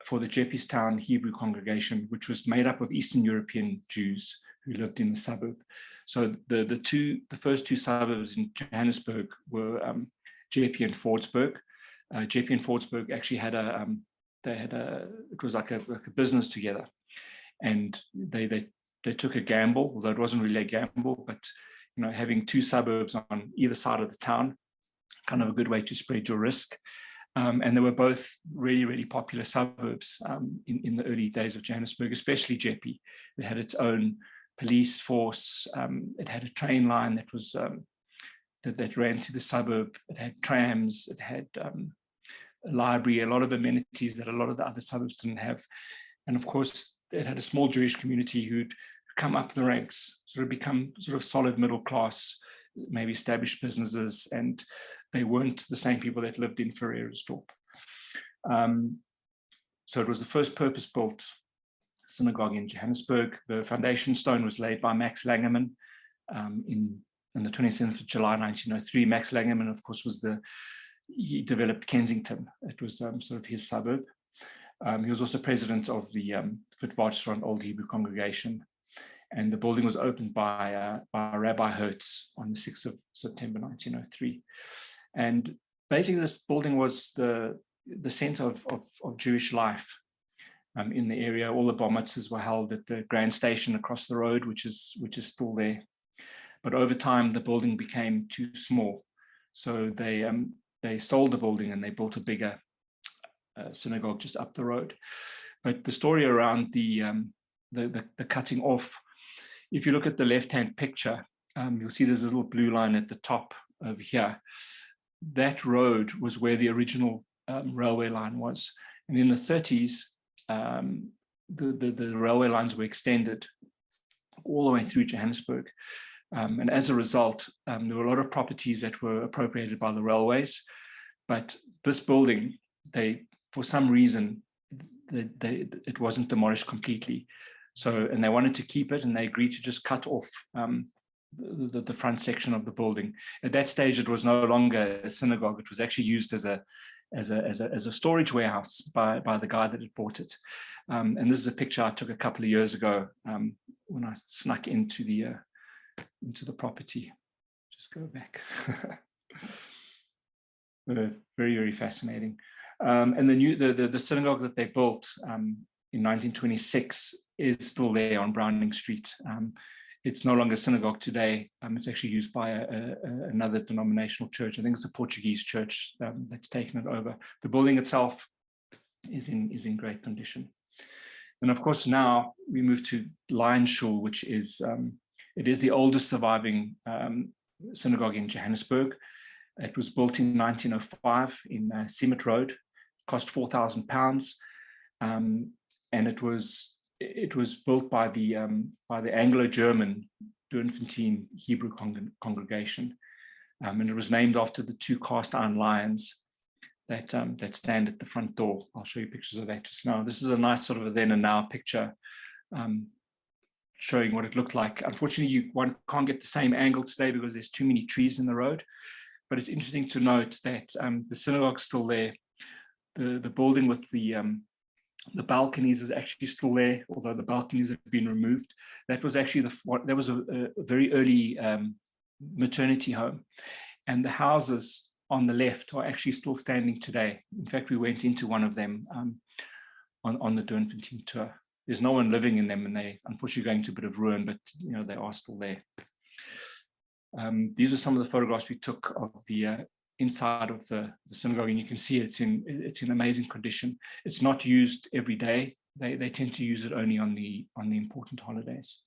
[SPEAKER 5] for the Jeppestown Hebrew congregation, which was made up of Eastern European Jews who lived in the suburb. So the first 2 suburbs in Johannesburg were Jeppe and Fordsburg. Jeppe and Fordsburg actually had it was like a business together, and they took a gamble, although it wasn't really a gamble, but having 2 suburbs on either side of the town, kind of a good way to spread your risk. And they were both really, really popular suburbs in the early days of Johannesburg, especially Jeppe. It had its own police force. It had a train line that was that ran through the suburb. It had trams. It had a library, a lot of amenities that a lot of the other suburbs didn't have. And of course, it had a small Jewish community who'd come up the ranks, sort of become sort of solid middle class, maybe established businesses, and they weren't the same people that lived in Ferreirasdorp. So it was the first purpose-built synagogue in Johannesburg. The foundation stone was laid by Max Langerman in the 27th of July 1903. Max Langerman, of course, he developed Kensington. It was sort of his suburb. He was also president of the Witwatersrand Old Hebrew Congregation. And the building was opened by Rabbi Hertz on the 6th of September 1903. And basically this building was the center of Jewish life in the area. All the bar mitzvahs were held at the Grand Station across the road, which is still there. But over time, the building became too small. So they sold the building and they built a bigger synagogue just up the road. But the story around the cutting off, if you look at the left-hand picture, you'll see there's a little blue line at the top over here. That road was where the original railway line was. And in the 30s, the railway lines were extended all the way through Johannesburg. And as a result, there were a lot of properties that were appropriated by the railways. But this building, for some reason, it wasn't demolished completely. So, and they wanted to keep it, and they agreed to just cut off the front section of the building. At that stage, it was no longer a synagogue. It was actually used as a storage warehouse by the guy that had bought it. And this is a picture I took a couple of years ago when I snuck into the property. Just go back. Very, very fascinating. And the synagogue that they built in 1926 is still there on Browning Street. It's no longer a synagogue today. It's actually used by another denominational church. I think it's a Portuguese church that's taken it over. The building itself is in great condition. And of course, now we move to Lion Shul, which is it is the oldest surviving synagogue in Johannesburg. It was built in 1905 in Seamet Road, cost £4,000, and it was built by the Anglo-German Doornfontein Hebrew congregation, and it was named after the two cast iron lions that stand at the front door. I'll show you pictures of that just now. This is a nice sort of a then and now picture, showing what it looked like. Unfortunately, one can't get the same angle today because there's too many trees in the road. But it's interesting to note that the synagogue's still there. The building with the balconies is actually still there, although the balconies have been removed. That was actually that was a very early maternity home, and the houses on the left are actually still standing today. In fact, we went into one of them on the Doornfontein tour. There's no one living in them, and they unfortunately going to a bit of ruin, but they are still there. These are some of the photographs we took of the inside of the synagogue, and you can see it's in amazing condition. It's not used every day. They tend to use it only on the important holidays.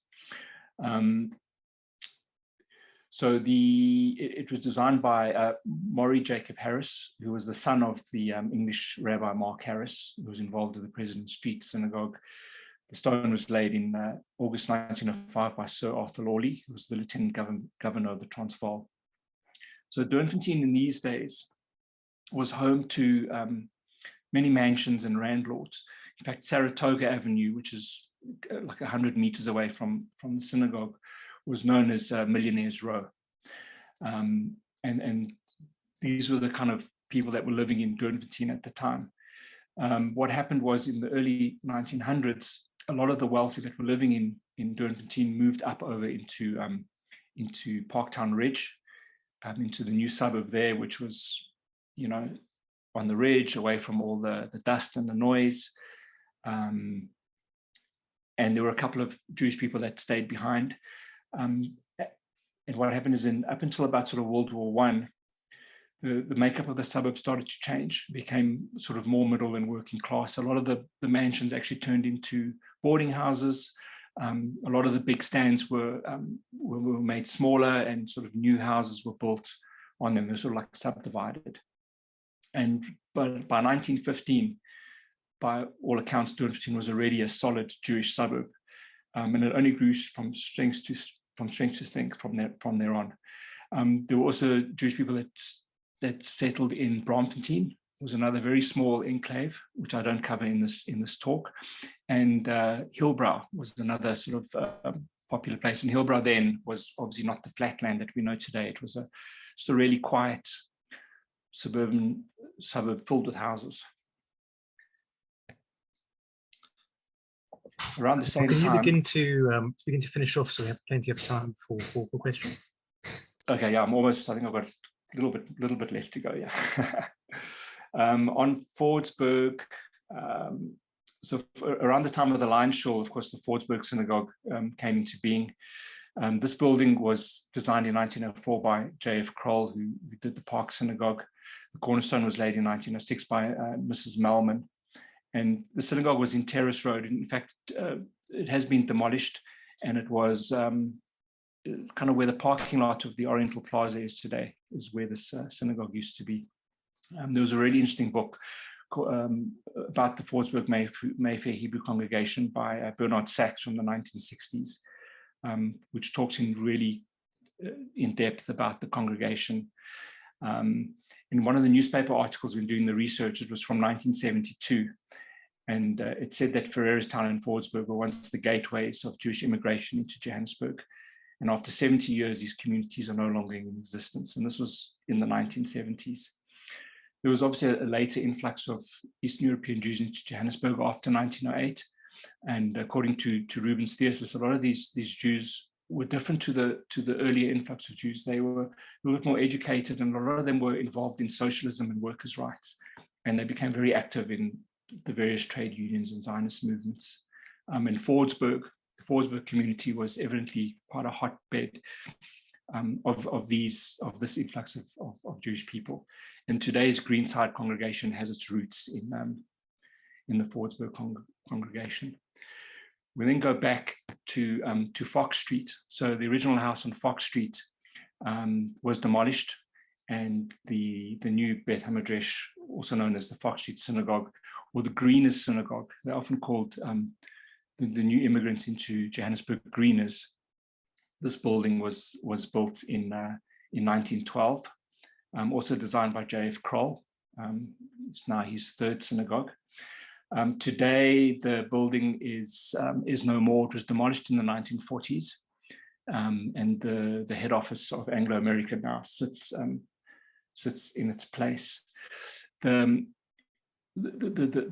[SPEAKER 5] So it was designed by Myra Jacobs Harris, who was the son of the English Rabbi Mark Harris, who was involved with the President Street Synagogue. The stone was laid in August 1905 by Sir Arthur Lawley, who was the Lieutenant Governor of the Transvaal. So Doornfontein in these days was home to many mansions and landlords. In fact, Saratoga Avenue, which is like 100 meters away from the synagogue, was known as Millionaires Row. And these were the kind of people that were living in Doornfontein at the time. What happened was in the early 1900s, a lot of the wealthy that were living in Doornfontein moved up over into Parktown Ridge, into the new suburb there, which was, on the ridge, away from all the dust and the noise. And there were a couple of Jewish people that stayed behind. And what happened is up until about sort of World War I, the makeup of the suburb started to change, became sort of more middle and working class. A lot of the mansions actually turned into boarding houses. A lot of the big stands were made smaller, and sort of new houses were built on them. They're sort of like subdivided. But by 1915, by all accounts, Doornfontein was already a solid Jewish suburb, and it only grew from strength to strength from there on. There were also Jewish people that settled in Braamfontein, was another very small enclave, which I don't cover in this talk. And Hillbrow was another sort of popular place. And Hillbrow then was obviously not the flatland that we know today. It was just a really quiet suburban suburb filled with houses. Around the same time.
[SPEAKER 1] Can you begin to finish off so we have plenty of time for questions?
[SPEAKER 5] Okay, yeah, I'm almost. I think I've got a little bit left to go. Yeah. On Fordsburg, so around the time of the Lion Shaw, of course, the Fordsburg Synagogue came into being. This building was designed in 1904 by J.F. CHOL, who did the Park Synagogue. The cornerstone was laid in 1906 by Mrs. Melman. And the synagogue was in Terrace Road. In fact, it has been demolished, and it was kind of where the parking lot of the Oriental Plaza is today, is where this synagogue used to be. There was a really interesting book about the Fordsburg Mayfair Hebrew congregation by Bernard Sachs from the 1960s, which talks in really in depth about the congregation. In one of the newspaper articles when doing the research, it was from 1972. And it said that Ferrerstown and Fordsburg were once the gateways of Jewish immigration into Johannesburg. And after 70 years, these communities are no longer in existence. And this was in the 1970s. There was obviously a later influx of Eastern European Jews into Johannesburg after 1908. And according to Rubens' thesis, a lot of these Jews were different to the earlier influx of Jews. They were a little bit more educated, and a lot of them were involved in socialism and workers' rights. And they became very active in the various trade unions and Zionist movements. In Fordsburg, the Fordsburg community was evidently quite a hotbed of this influx of Jewish people. And today's Greenside congregation has its roots in the Fordsburg congregation. We then go back to Fox Street. So the original house on Fox Street was demolished, and the new Beth Hamidrash, also known as the Fox Street Synagogue, or the Greeners Synagogue. They're often called the new immigrants into Johannesburg Greeners. This building was built in 1912, also designed by J.F. Kroll. It's now his third synagogue. Today, the building is no more. It was demolished in the 1940s, and the head office of Anglo American now sits in its place. The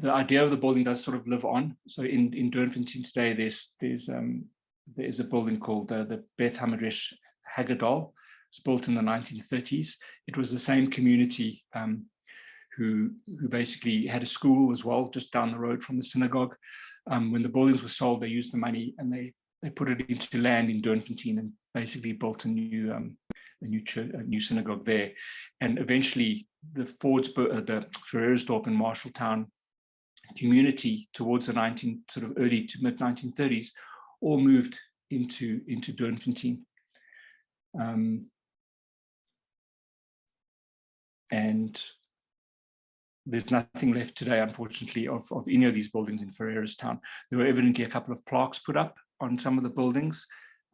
[SPEAKER 5] idea of the building does sort of live on. So in Doornfontein today, there's a building called the Beth Hamidrash Haggadol. It's built in the 1930s. It was the same community who basically had a school as well, just down the road from the synagogue. When the buildings were sold, they used the money and they put it into land in Doornfontein and basically built a new synagogue there. And eventually, the Ferrersdorp and Marshalltown community towards the early to mid 1930s all moved into Doornfontein. And there's nothing left today, unfortunately, of any of these buildings in Ferreirstown. There were evidently a couple of plaques put up on some of the buildings,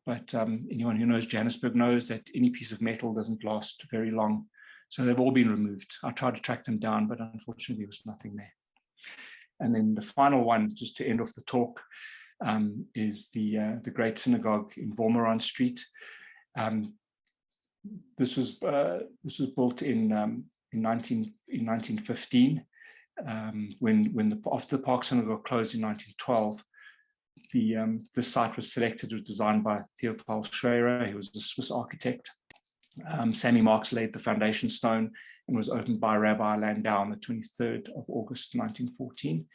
[SPEAKER 5] but anyone who knows Johannesburg knows that any piece of metal doesn't last very long. So they've all been removed. I tried to track them down, but unfortunately there was nothing there. And then the final one, just to end off the talk, is the Great Synagogue in Vormerand Street. This was built in 1915, after the Park Synagogue closed in 1912. The site was selected. It was designed by Theophil Schwerer. He was a Swiss architect. Sammy Marks laid the foundation stone and was opened by Rabbi Landau on the 23rd of August 1914.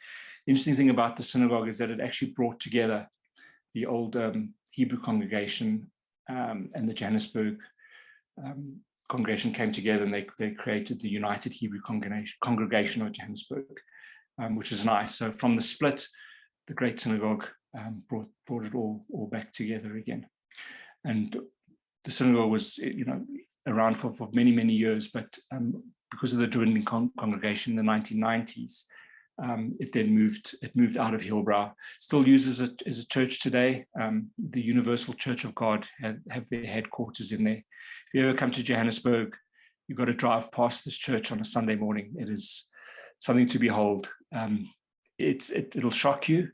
[SPEAKER 5] The interesting thing about the synagogue is that it actually brought together the old Hebrew congregation and the Johannesburg congregation came together, and they created the United Hebrew Congregation of Johannesburg, which is nice. So from the split, the Great Synagogue brought it all back together again. And the synagogue was, around for many years, but because of the dwindling congregation in the 1990s, it then moved out of Hillbrow. Still uses it as a church today. The Universal Church of God have their headquarters in there. If you ever come to Johannesburg, you've got to drive past this church on a Sunday morning. It is something to behold. It'll shock you,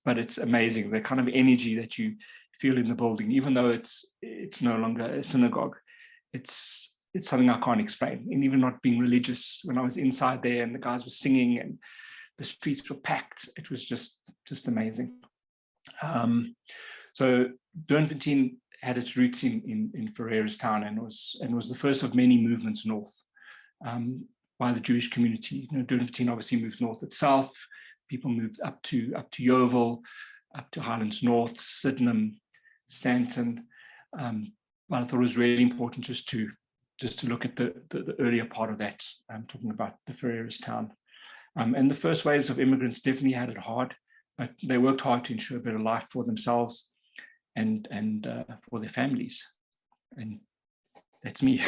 [SPEAKER 5] but it's amazing, the kind of energy that you feel in the building, even though it's no longer a synagogue. It's something I can't explain. And even not being religious, when I was inside there and the guys were singing and the streets were packed, it was just amazing. So Doornfontein had its roots in Ferreirastown and was the first of many movements north by the Jewish community. Doornfontein obviously moved north itself. People moved up to Yeovil, up to Highlands North, Sydenham, Stanton. But I thought it was really important just to look at the earlier part of that, talking about the Ferreirastown. And the first waves of immigrants definitely had it hard, but they worked hard to ensure a better life for themselves and for their families. And that's me.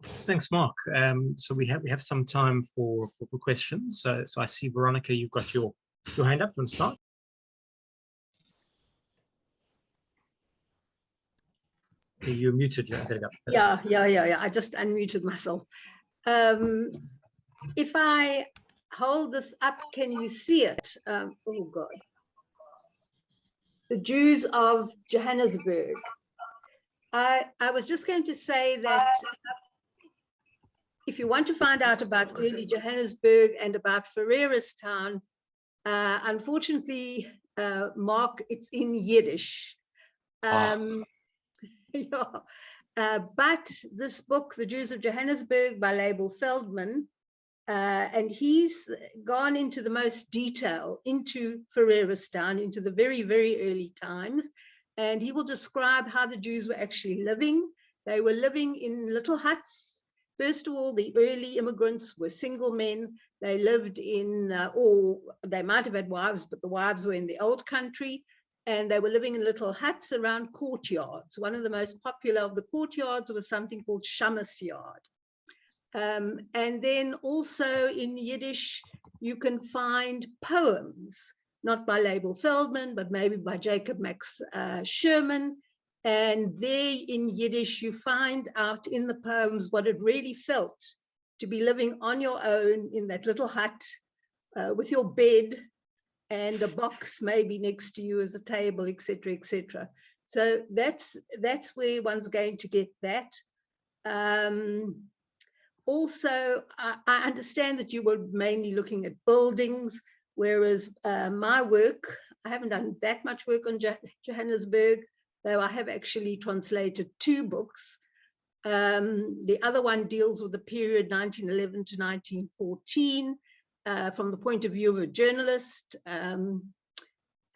[SPEAKER 1] Thanks, Mark. So we have some time for questions. So I see, Veronica, you've got your hand up. You want to start? You're muted.
[SPEAKER 6] Yeah. I just unmuted myself. If I hold this up, can you see it? Oh God. The Jews of Johannesburg. I was just going to say that if you want to find out about early Johannesburg and about Ferreirastown, unfortunately, Mark, it's in Yiddish. Yeah. But this book, The Jews of Johannesburg by Label Feldman, and he's gone into the most detail into Ferreirastown, into the very, very early times, and he will describe how the Jews were actually living. They were living in little huts. First of all, the early immigrants were single men. They lived in, or they might have had wives, but the wives were in the old country. And they were living in little huts around courtyards. One of the most popular of the courtyards was something called Shamus Yard. And then also in Yiddish, you can find poems, not by Label Feldman, but maybe by Jacob Max Sherman. And there in Yiddish, you find out in the poems what it really felt to be living on your own in that little hut with your bed and a box maybe next to you as a table, etc., etc. So that's where one's going to get that. Also, I understand that you were mainly looking at buildings, whereas my work, I haven't done that much work on Johannesburg, though I have actually translated 2 books. The other one deals with the period 1911 to 1914, from the point of view of a journalist,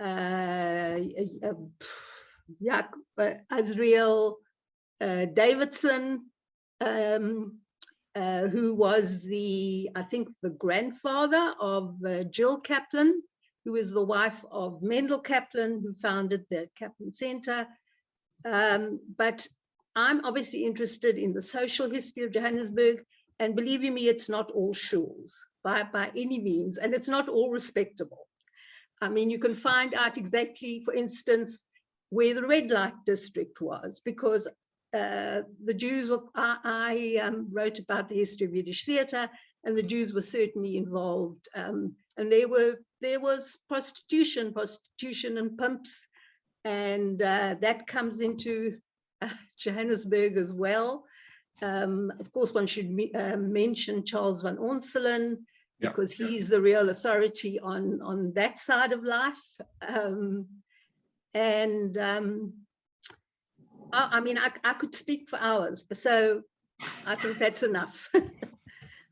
[SPEAKER 6] Azriel Davidson, who was I think the grandfather of Jill Kaplan, who is the wife of Mendel Kaplan, who founded the Kaplan Center. But I'm obviously interested in the social history of Johannesburg, and believe you me, it's not all CHOLs by any means, and it's not all respectable. I mean, you can find out exactly, for instance, where the red light district was, because the Jews were, I wrote about the history of Yiddish theater, and the Jews were certainly involved. And there was prostitution and pimps, and that comes into Johannesburg as well. Of course, one should mention Charles van Onselen, because he's the real authority on that side of life. I mean, I could speak for hours, but so I think that's enough.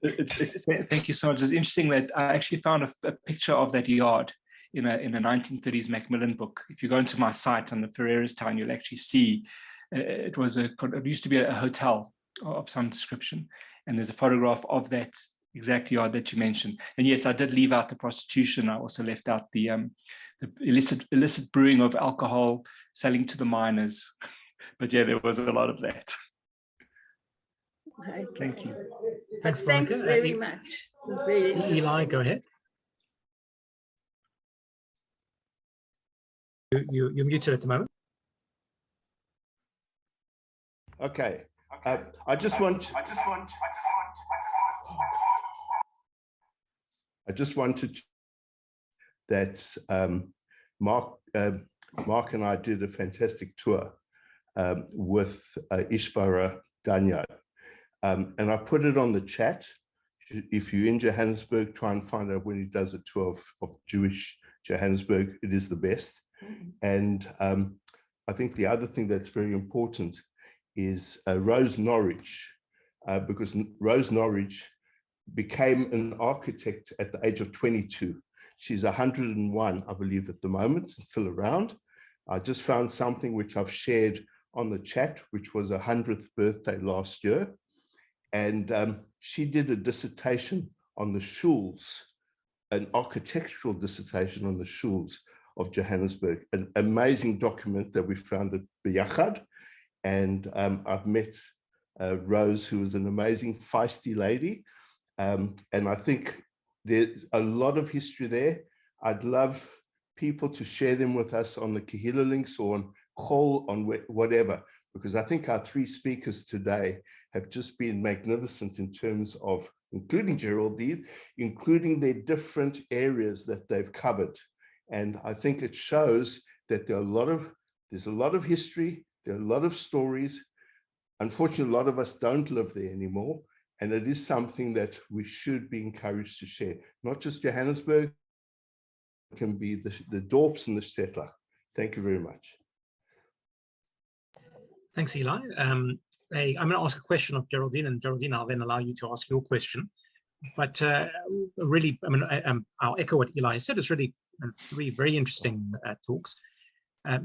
[SPEAKER 5] Thank you so much. It's interesting that I actually found a picture of that yard in a 1930s Macmillan book. If you go into my site on the Ferreirastown, you'll actually see it used to be a hotel of some description, and there's a photograph of that exact yard that you mentioned. And yes, I did leave out the prostitution. I also left out the illicit brewing of alcohol, selling to the miners. But yeah, there was a lot of that.
[SPEAKER 6] Okay.
[SPEAKER 5] Thank you.
[SPEAKER 1] Thanks
[SPEAKER 6] very much. It was very
[SPEAKER 1] Eli, go ahead. You're muted at the moment.
[SPEAKER 7] Okay. I just want I just wanted to that Mark and I did a fantastic tour with Ishvara Danyal. And I put it on the chat. If you're in Johannesburg, try and find out when he does a tour of Jewish Johannesburg. It is the best. And I think the other thing that's very important is Rose Norwich, because Rose Norwich became an architect at the age of 22. She's 101, I believe, at the moment, still around. I just found something which I've shared on the chat, which was her 100th birthday last year. And she did a dissertation on the CHOLs, an architectural dissertation on the CHOLs of Johannesburg, an amazing document that we found at Biyachad. And I've met Rose, who is an amazing, feisty lady. And I think there's a lot of history there. I'd love people to share them with us on the Kahila links or on CHOL, on whatever, because I think our three speakers today have just been magnificent in terms of, including Geraldine, including their different areas that they've covered. And I think it shows that there's a lot of history, there are a lot of stories. Unfortunately, a lot of us don't live there anymore. And it is something that we should be encouraged to share. Not just Johannesburg, it can be the Dorps and the Stettler. Thank you very much.
[SPEAKER 1] Thanks, Eli. I'm going to ask a question of Geraldine, and Geraldine, I'll then allow you to ask your question. But really, I mean, I'll echo what Eli said. It's really three very interesting talks.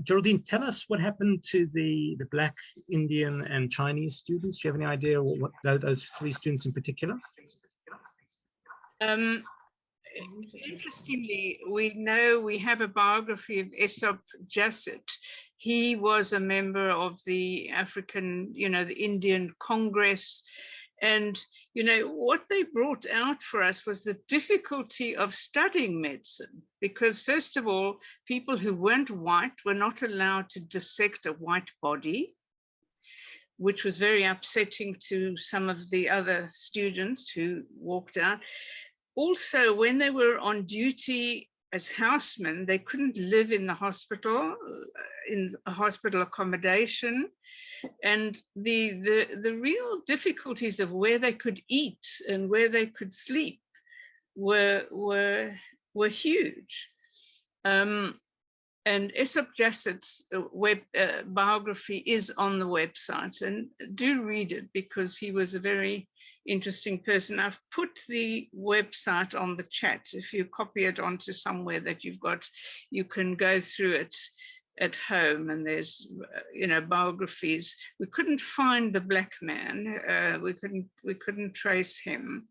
[SPEAKER 1] Geraldine, tell us what happened to the Black, Indian, and Chinese students. Do you have any idea what those three students in particular?
[SPEAKER 2] Interestingly, we have a biography of Aesop Jasset. He was a member of the African, the Indian Congress. And, what they brought out for us was the difficulty of studying medicine, because first of all, people who weren't white were not allowed to dissect a white body, which was very upsetting to some of the other students who walked out. Also, when they were on duty as housemen, they couldn't live in the hospital, in a hospital accommodation. And the real difficulties of where they could eat and where they could sleep were huge. And Aesop Jasset's biography is on the website, and do read it because he was a very interesting person. I've put the website on the chat. If you copy it onto somewhere that you've got, you can go through it at home, and there's biographies. We couldn't find the Black man. We couldn't trace him,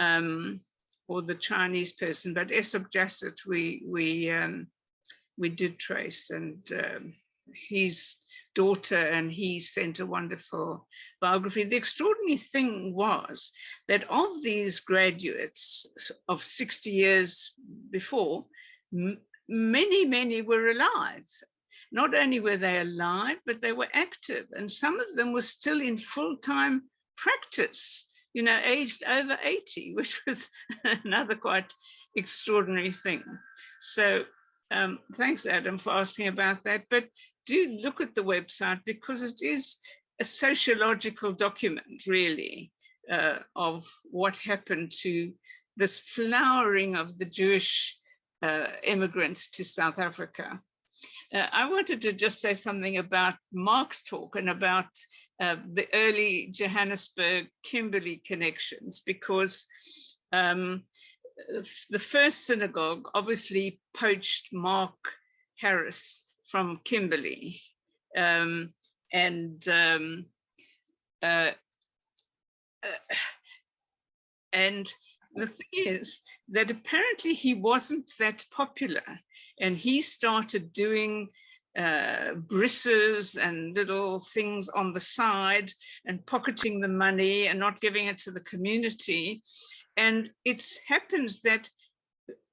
[SPEAKER 2] or the Chinese person, but Aesop Jasset we did trace, and his daughter and he sent a wonderful biography. The extraordinary thing was that of these graduates of 60 years before, many were alive. Not only were they alive, but they were active, and some of them were still in full-time practice, aged over 80, which was another quite extraordinary thing. So thanks, Adam, for asking about that. But do look at the website, because it is a sociological document, really, of what happened to this flowering of the Jewish immigrants to South Africa. I wanted to just say something about Mark's talk and about the early Johannesburg Kimberley connections, because the First Synagogue obviously poached Mark Harris from Kimberley. And the thing is that apparently he wasn't that popular, and he started doing brisses and little things on the side and pocketing the money and not giving it to the community. And it happens that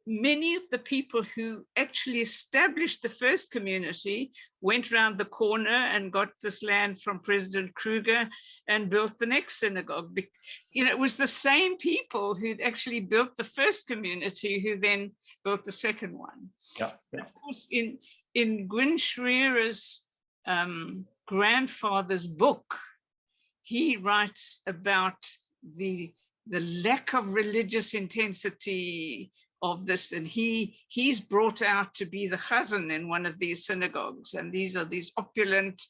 [SPEAKER 2] many of the people who actually established the first community went around the corner and got this land from President Kruger and built the next synagogue. You know, it was the same people who'd actually built the first community who then built the second one.
[SPEAKER 5] Yeah.
[SPEAKER 2] Of course, in Gwyn Schreer's grandfather's book, he writes about the lack of religious intensity of this, and he's brought out to be the chazan in one of these synagogues, and these are these opulent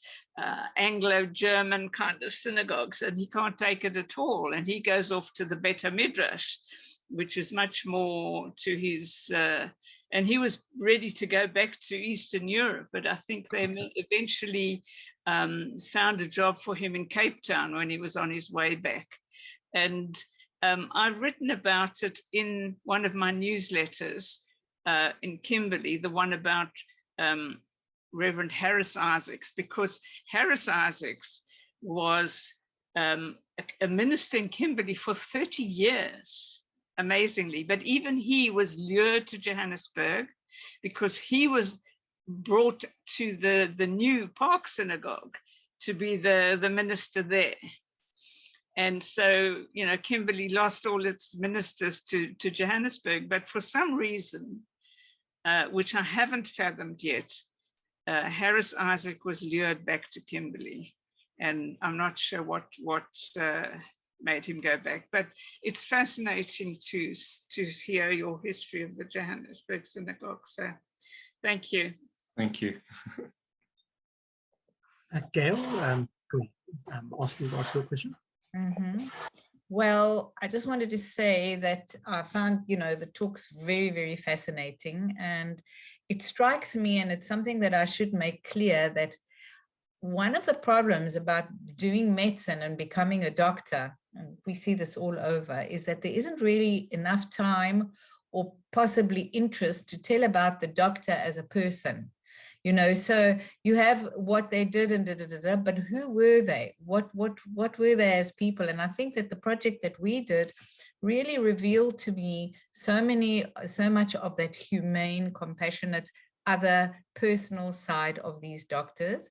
[SPEAKER 2] Anglo-German kind of synagogues, and he can't take it at all, and he goes off to the Bet HaMidrash, which is much more to his and he was ready to go back to Eastern Europe, but I think they eventually found a job for him in Cape Town when he was on his way back. And I've written about it in one of my newsletters in Kimberley, the one about Reverend Harris Isaacs, because Harris Isaacs was a minister in Kimberley for 30 years, amazingly. But even he was lured to Johannesburg because he was brought to the new Park Synagogue to be the minister there. And so, you know, Kimberley lost all its ministers to Johannesburg, but for some reason, which I haven't fathomed yet, Harris Isaac was lured back to Kimberley. And I'm not sure what made him go back, but it's fascinating to hear your history of the Johannesburg Synagogue. So thank you.
[SPEAKER 5] Thank you.
[SPEAKER 1] Gail, can we ask your question?
[SPEAKER 3] Mm-hmm. Well, I just wanted to say that I found, you know, the talks very, very fascinating, and it strikes me, and it's something that I should make clear, that one of the problems about doing medicine and becoming a doctor, and we see this all over, is that there isn't really enough time or possibly interest to tell about the doctor as a person. You know, so you have what they did and but who were they? What were they as people? And I think that the project that we did really revealed to me so much of that humane, compassionate, other personal side of these doctors.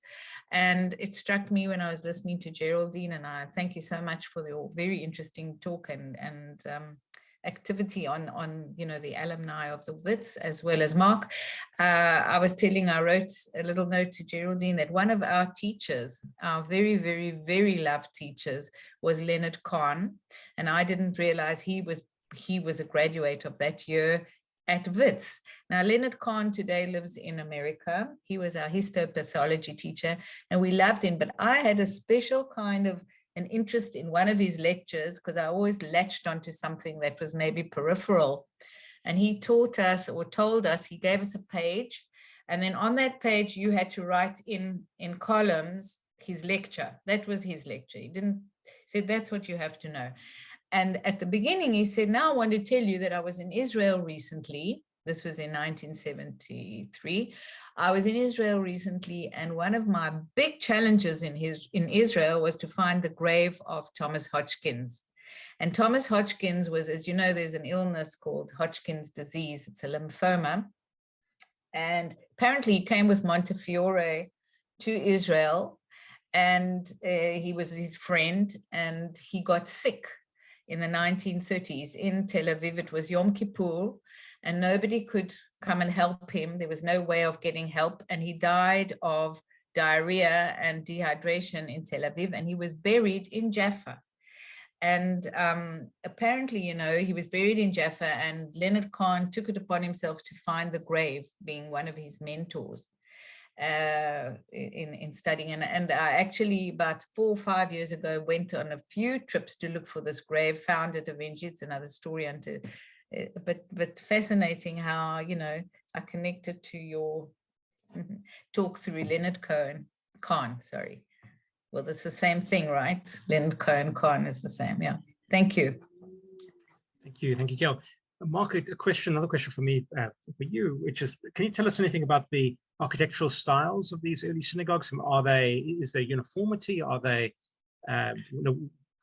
[SPEAKER 3] And it struck me when I was listening to Geraldine, and I thank you so much for the very interesting talk and activity on you know, the alumni of the WITS, as well as Mark. I wrote a little note to Geraldine that one of our teachers, our very, very, very loved teachers, was Leonard Kahn, and I didn't realize he was a graduate of that year at WITS. Now, Leonard Kahn today lives in America. He was our histopathology teacher, and we loved him, but I had a special kind of an interest in one of his lectures because I always latched onto something that was maybe peripheral. And he taught us, or told us, he gave us a page, and then on that page you had to write in columns his lecture. That was his lecture. He said, that's what you have to know. And at the beginning he said, now I want to tell you that I was in Israel recently. This was in 1973. I was in Israel recently, and one of my big challenges in Israel was to find the grave of Thomas Hodgkins. And Thomas Hodgkins was, as you know, there's an illness called Hodgkin's disease. It's a lymphoma. And apparently he came with Montefiore to Israel, and he was his friend, and he got sick in the 1930s in Tel Aviv. It was Yom Kippur, and nobody could come and help him. There was no way of getting help, and he died of diarrhea and dehydration in Tel Aviv, and he was buried in Jaffa. And apparently, you know, he was buried in Jaffa, and Leonard Kahn took it upon himself to find the grave, being one of his mentors in studying. And I actually, about 4 or 5 years ago, went on a few trips to look for this grave, found it eventually. It's another story unto. But fascinating how, you know, I connected to your talk through Leonard Kahn, sorry. Well, that's the same thing, right? Leonard Kahn is the same, yeah. Thank you.
[SPEAKER 1] Thank you, Gail. Mark, another question for me, for you, which is, can you tell us anything about the architectural styles of these early synagogues? Is there uniformity? Are they,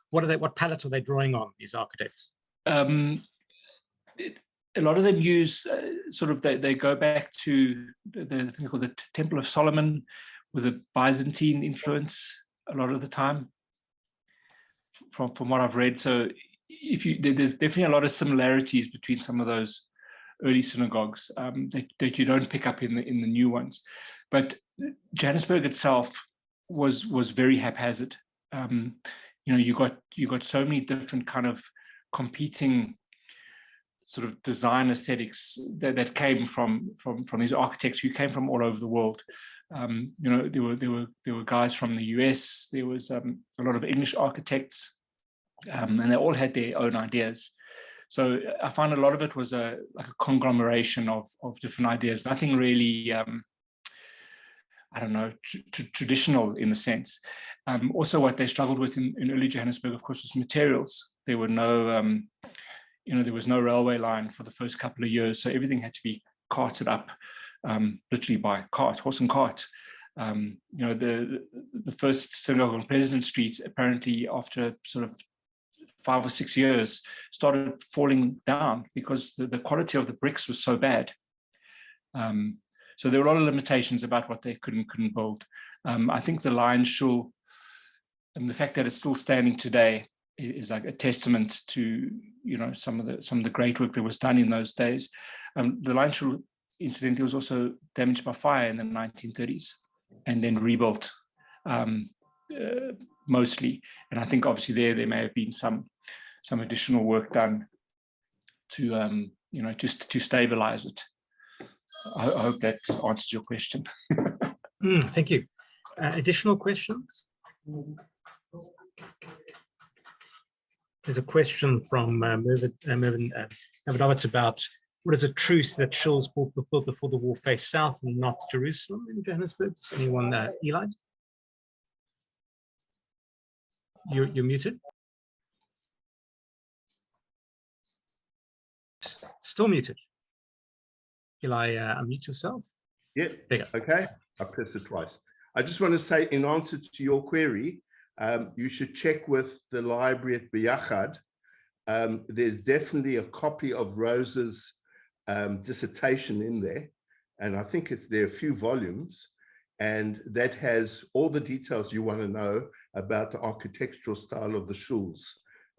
[SPEAKER 1] what palette are they drawing on, these architects?
[SPEAKER 5] a lot of them use sort of, they go back to the thing called the Temple of Solomon with a Byzantine influence a lot of the time, from what I've read. So there's definitely a lot of similarities between some of those early synagogues that you don't pick up in the new ones. But Johannesburg itself was very haphazard. You got so many different kind of competing sort of design aesthetics that came from these architects who came from all over the world. There were guys from the US. There was a lot of English architects, and they all had their own ideas. So I found a lot of it was like a conglomeration of different ideas. Nothing really, I don't know, traditional in a sense. Also, what they struggled with in early Johannesburg, of course, was materials. There were no, there was no railway line for the first couple of years, so everything had to be carted up, literally by cart, horse and cart. The first synagogue on President Street, apparently after sort of 5 or 6 years, started falling down because the quality of the bricks was so bad. So there were a lot of limitations about what they couldn't build. I think the Lion Shul, and the fact that it's still standing today, is like a testament to some of the great work that was done in those days. The Lion Shul, incidentally, was also damaged by fire in the 1930s and then rebuilt mostly. And I think obviously there may have been some additional work done to just to stabilize it. I hope that answers your question.
[SPEAKER 1] Thank you. Additional questions? There's a question from Mervyn Davidovic about what is a truth that shuls built before the war faced south and not Jerusalem in Johannesburg? Does anyone, Eli? You're muted. Still muted. Eli, unmute yourself.
[SPEAKER 7] Yeah,
[SPEAKER 1] there you go.
[SPEAKER 7] Okay, I pressed it twice. I just want to say, in answer to your query, you should check with the library at Biyachad. There's definitely a copy of Rose's dissertation in there, and I think there are a few volumes, and that has all the details you want to know about the architectural style of the shuls.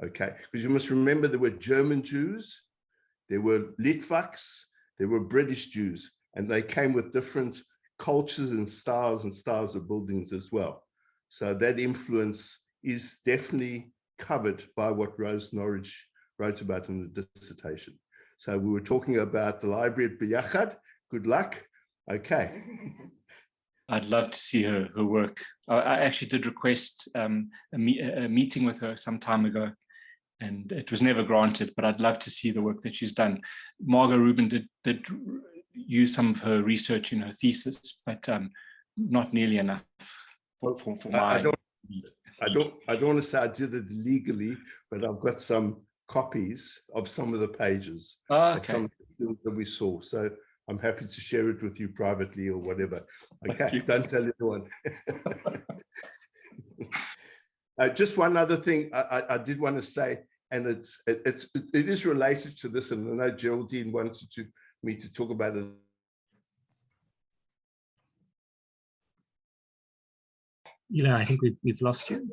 [SPEAKER 7] Okay, because you must remember there were German Jews, there were Litvaks, there were British Jews, and they came with different cultures and styles of buildings as well. So that influence is definitely covered by what Rose Norwich wrote about in the dissertation. So we were talking about the library at Biyachad. Good luck. Okay.
[SPEAKER 5] I'd love to see her work. I actually did request a meeting with her some time ago, and it was never granted, but I'd love to see the work that she's done. Margot Rubin did use some of her research in her thesis, but not nearly enough for my...
[SPEAKER 7] I don't want to say I did it legally, but I've got some copies of some of the pages of some of the things that we saw. So I'm happy to share it with you privately or whatever. Okay, don't tell anyone. Just one other thing I did want to say, and it is related to this, and I know Geraldine wanted me to talk about it.
[SPEAKER 1] I think we've lost you.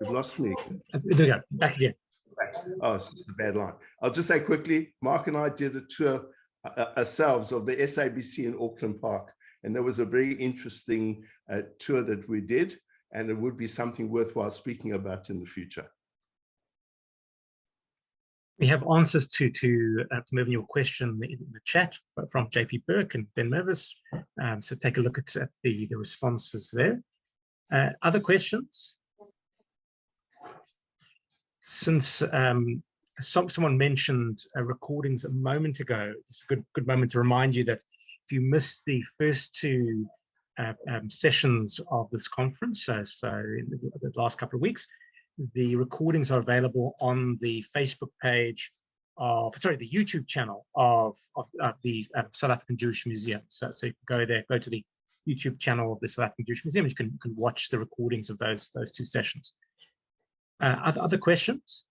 [SPEAKER 7] We've lost me.
[SPEAKER 1] There we go. Back again.
[SPEAKER 7] Oh, it's just a bad line. I'll just say quickly, Mark and I did a tour ourselves of the SABC in Auckland Park, and there was a very interesting tour that we did, and it would be something worthwhile speaking about in the future.
[SPEAKER 1] We have answers to Mervyn, your question in the chat from JP Burke and Ben Mervis. So take a look at the responses there. Other questions? Since someone mentioned recordings a moment ago, it's a good moment to remind you that if you missed the first two sessions of this conference, so in the last couple of weeks, the recordings are available on the Facebook page the YouTube channel of the South African Jewish Museum. So you can go there, go to the YouTube channel of the South African Jewish Museum. You can watch the recordings of those two sessions. Other questions?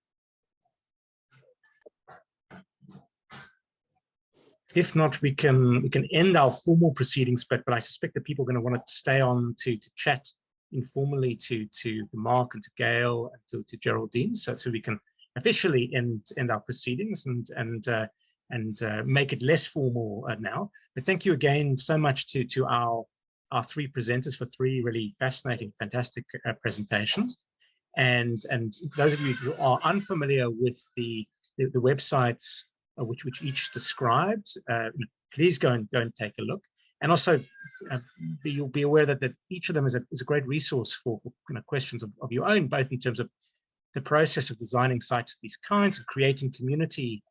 [SPEAKER 1] If not, we can end our formal proceedings, but I suspect that people are going to want to stay on to chat informally to Mark and to Gail and to Geraldine, so we can officially end our proceedings and make it less formal now. But thank you again so much to our three presenters for three really fascinating, fantastic presentations. And those of you who are unfamiliar with the websites which each described, please go and take a look. And also, you'll be aware that each of them is a great resource for questions of your own, both in terms of the process of designing sites of these kinds, of creating community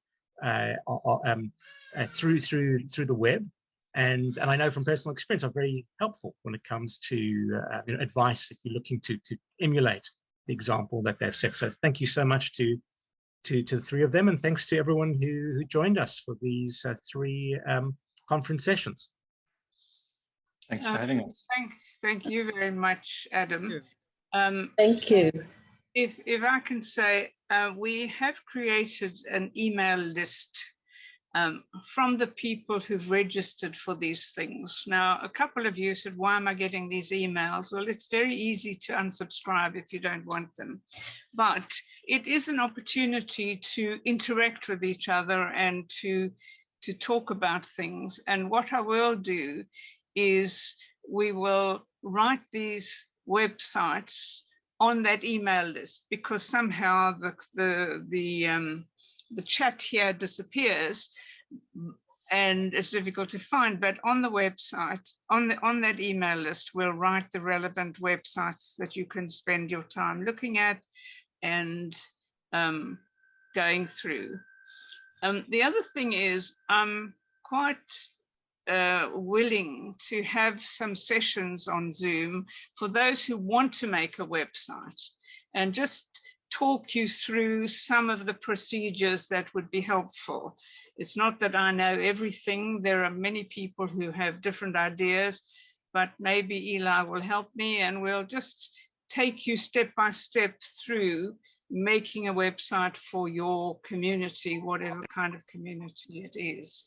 [SPEAKER 1] through the web. And I know from personal experience, are very helpful when it comes to advice if you're looking to emulate the example that they've set. So thank you so much to the three of them, and thanks to everyone who joined us for these three conference sessions.
[SPEAKER 5] Thanks for having us.
[SPEAKER 2] Thank you very much, Adam.
[SPEAKER 8] Thank you.
[SPEAKER 2] If I can say, we have created an email list from the people who've registered for these things. Now, a couple of you said, why am I getting these emails? Well, it's very easy to unsubscribe if you don't want them. But it is an opportunity to interact with each other and to talk about things. And what I will do is we will write these websites on that email list, because somehow the chat here disappears and it's difficult to find. But on the website, on that email list, we'll write the relevant websites that you can spend your time looking at and going through. The other thing is, I'm quite willing to have some sessions on Zoom for those who want to make a website and just talk you through some of the procedures that would be helpful. It's not that I know everything. There are many people who have different ideas, but maybe Eli will help me and we'll just take you step by step through making a website for your community, whatever kind of community it is.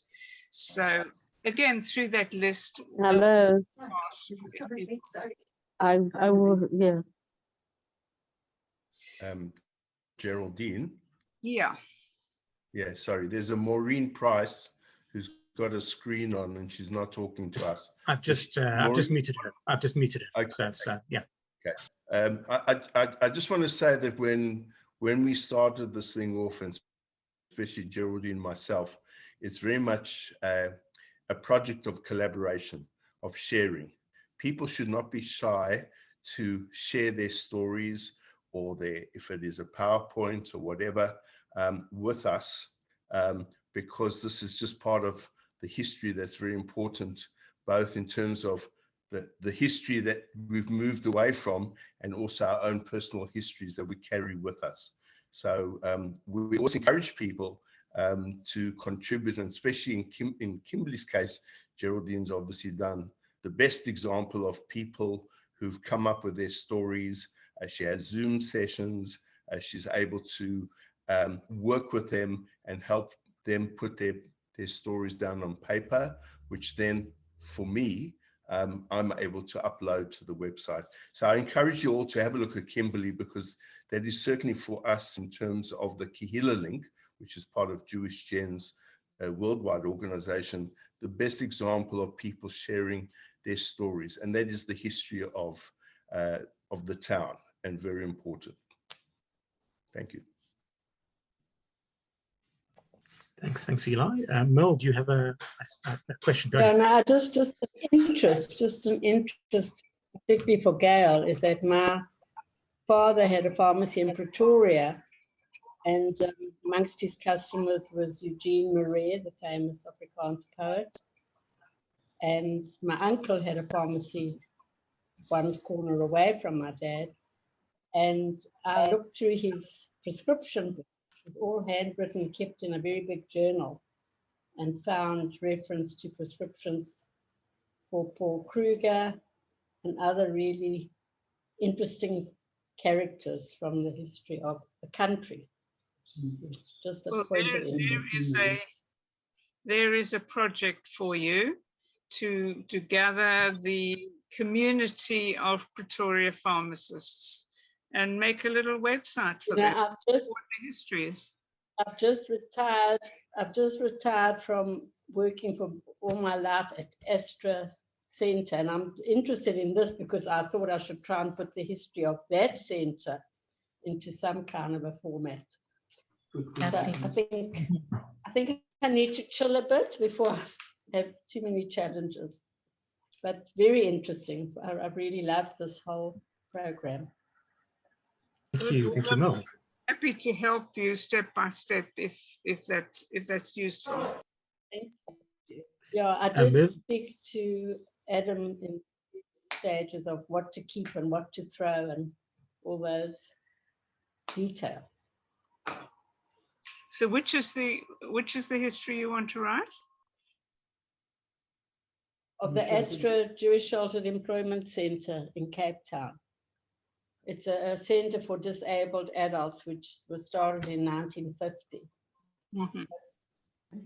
[SPEAKER 2] So again, through that list.
[SPEAKER 8] Hello. I will, yeah.
[SPEAKER 7] Geraldine.
[SPEAKER 2] Yeah.
[SPEAKER 7] Yeah, sorry. There's a Maureen Price who's got a screen on and she's not talking to us.
[SPEAKER 1] I've just muted her. I've just muted her. Okay. So yeah.
[SPEAKER 7] Okay. I just want to say that when we started this thing off, and especially Geraldine and myself, it's very much a project of collaboration, of sharing. People should not be shy to share their stories or if it is a PowerPoint or whatever, with us, because this is just part of the history that's very important, both in terms of the history that we've moved away from and also our own personal histories that we carry with us. So we always encourage people to contribute, and especially in Kimberly's case, Geraldine's obviously done the best example of people who've come up with their stories. She has Zoom sessions. She's able to work with them and help them put their stories down on paper, which then, for me, I'm able to upload to the website. So I encourage you all to have a look at Kimberly, because that is certainly for us, in terms of the Kehilla link, which is part of Jewish Gen's worldwide organization, the best example of people sharing their stories. And that is the history of the town, and very important. Thank you.
[SPEAKER 1] Thanks, Eli. Mel, do you have a question? Go
[SPEAKER 8] ahead. No, just an interest, particularly for Gail, is that my father had a pharmacy in Pretoria, and amongst his customers was Eugene Marais, the famous Afrikaans poet. And my uncle had a pharmacy one corner away from my dad. And I looked through his prescription book. It was all handwritten, kept in a very big journal, and found reference to prescriptions for Paul Kruger and other really interesting characters from the history of the country. Just a point of interest.
[SPEAKER 2] there is a project for you to gather the community of Pretoria pharmacists and make a little website for them.
[SPEAKER 8] I've just,
[SPEAKER 2] what the history is.
[SPEAKER 8] I've just retired. I've just retired from working for all my life at Astra Center, and I'm interested in this because I thought I should try and put the history of that center into some kind of a format. So I think I need to chill a bit before I have too many challenges. But very interesting. I really love this whole program.
[SPEAKER 1] Thank you, Mel.
[SPEAKER 2] Happy to help you step by step if that's useful.
[SPEAKER 8] Thank you. Yeah, I did speak to Adam in stages of what to keep and what to throw and all those details.
[SPEAKER 2] So which is the history you want to write?
[SPEAKER 8] Of the Astra Jewish Sheltered Employment Center in Cape Town. It's a center for disabled adults, which was started in 1950.
[SPEAKER 2] Mm-hmm.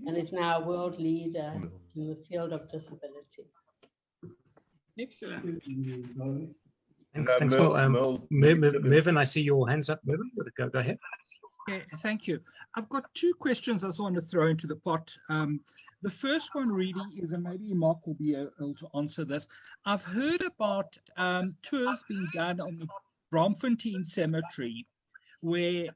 [SPEAKER 8] And is now a world leader in the field of disability.
[SPEAKER 2] Excellent.
[SPEAKER 1] Thanks, Mel. Mervyn, I see your hands up. Mervyn, go ahead.
[SPEAKER 9] Okay, thank you. I've got two questions I just want to throw into the pot. The first one really is, and maybe Mark will be able to answer this. I've heard about tours being done on the Braamfontein Cemetery, where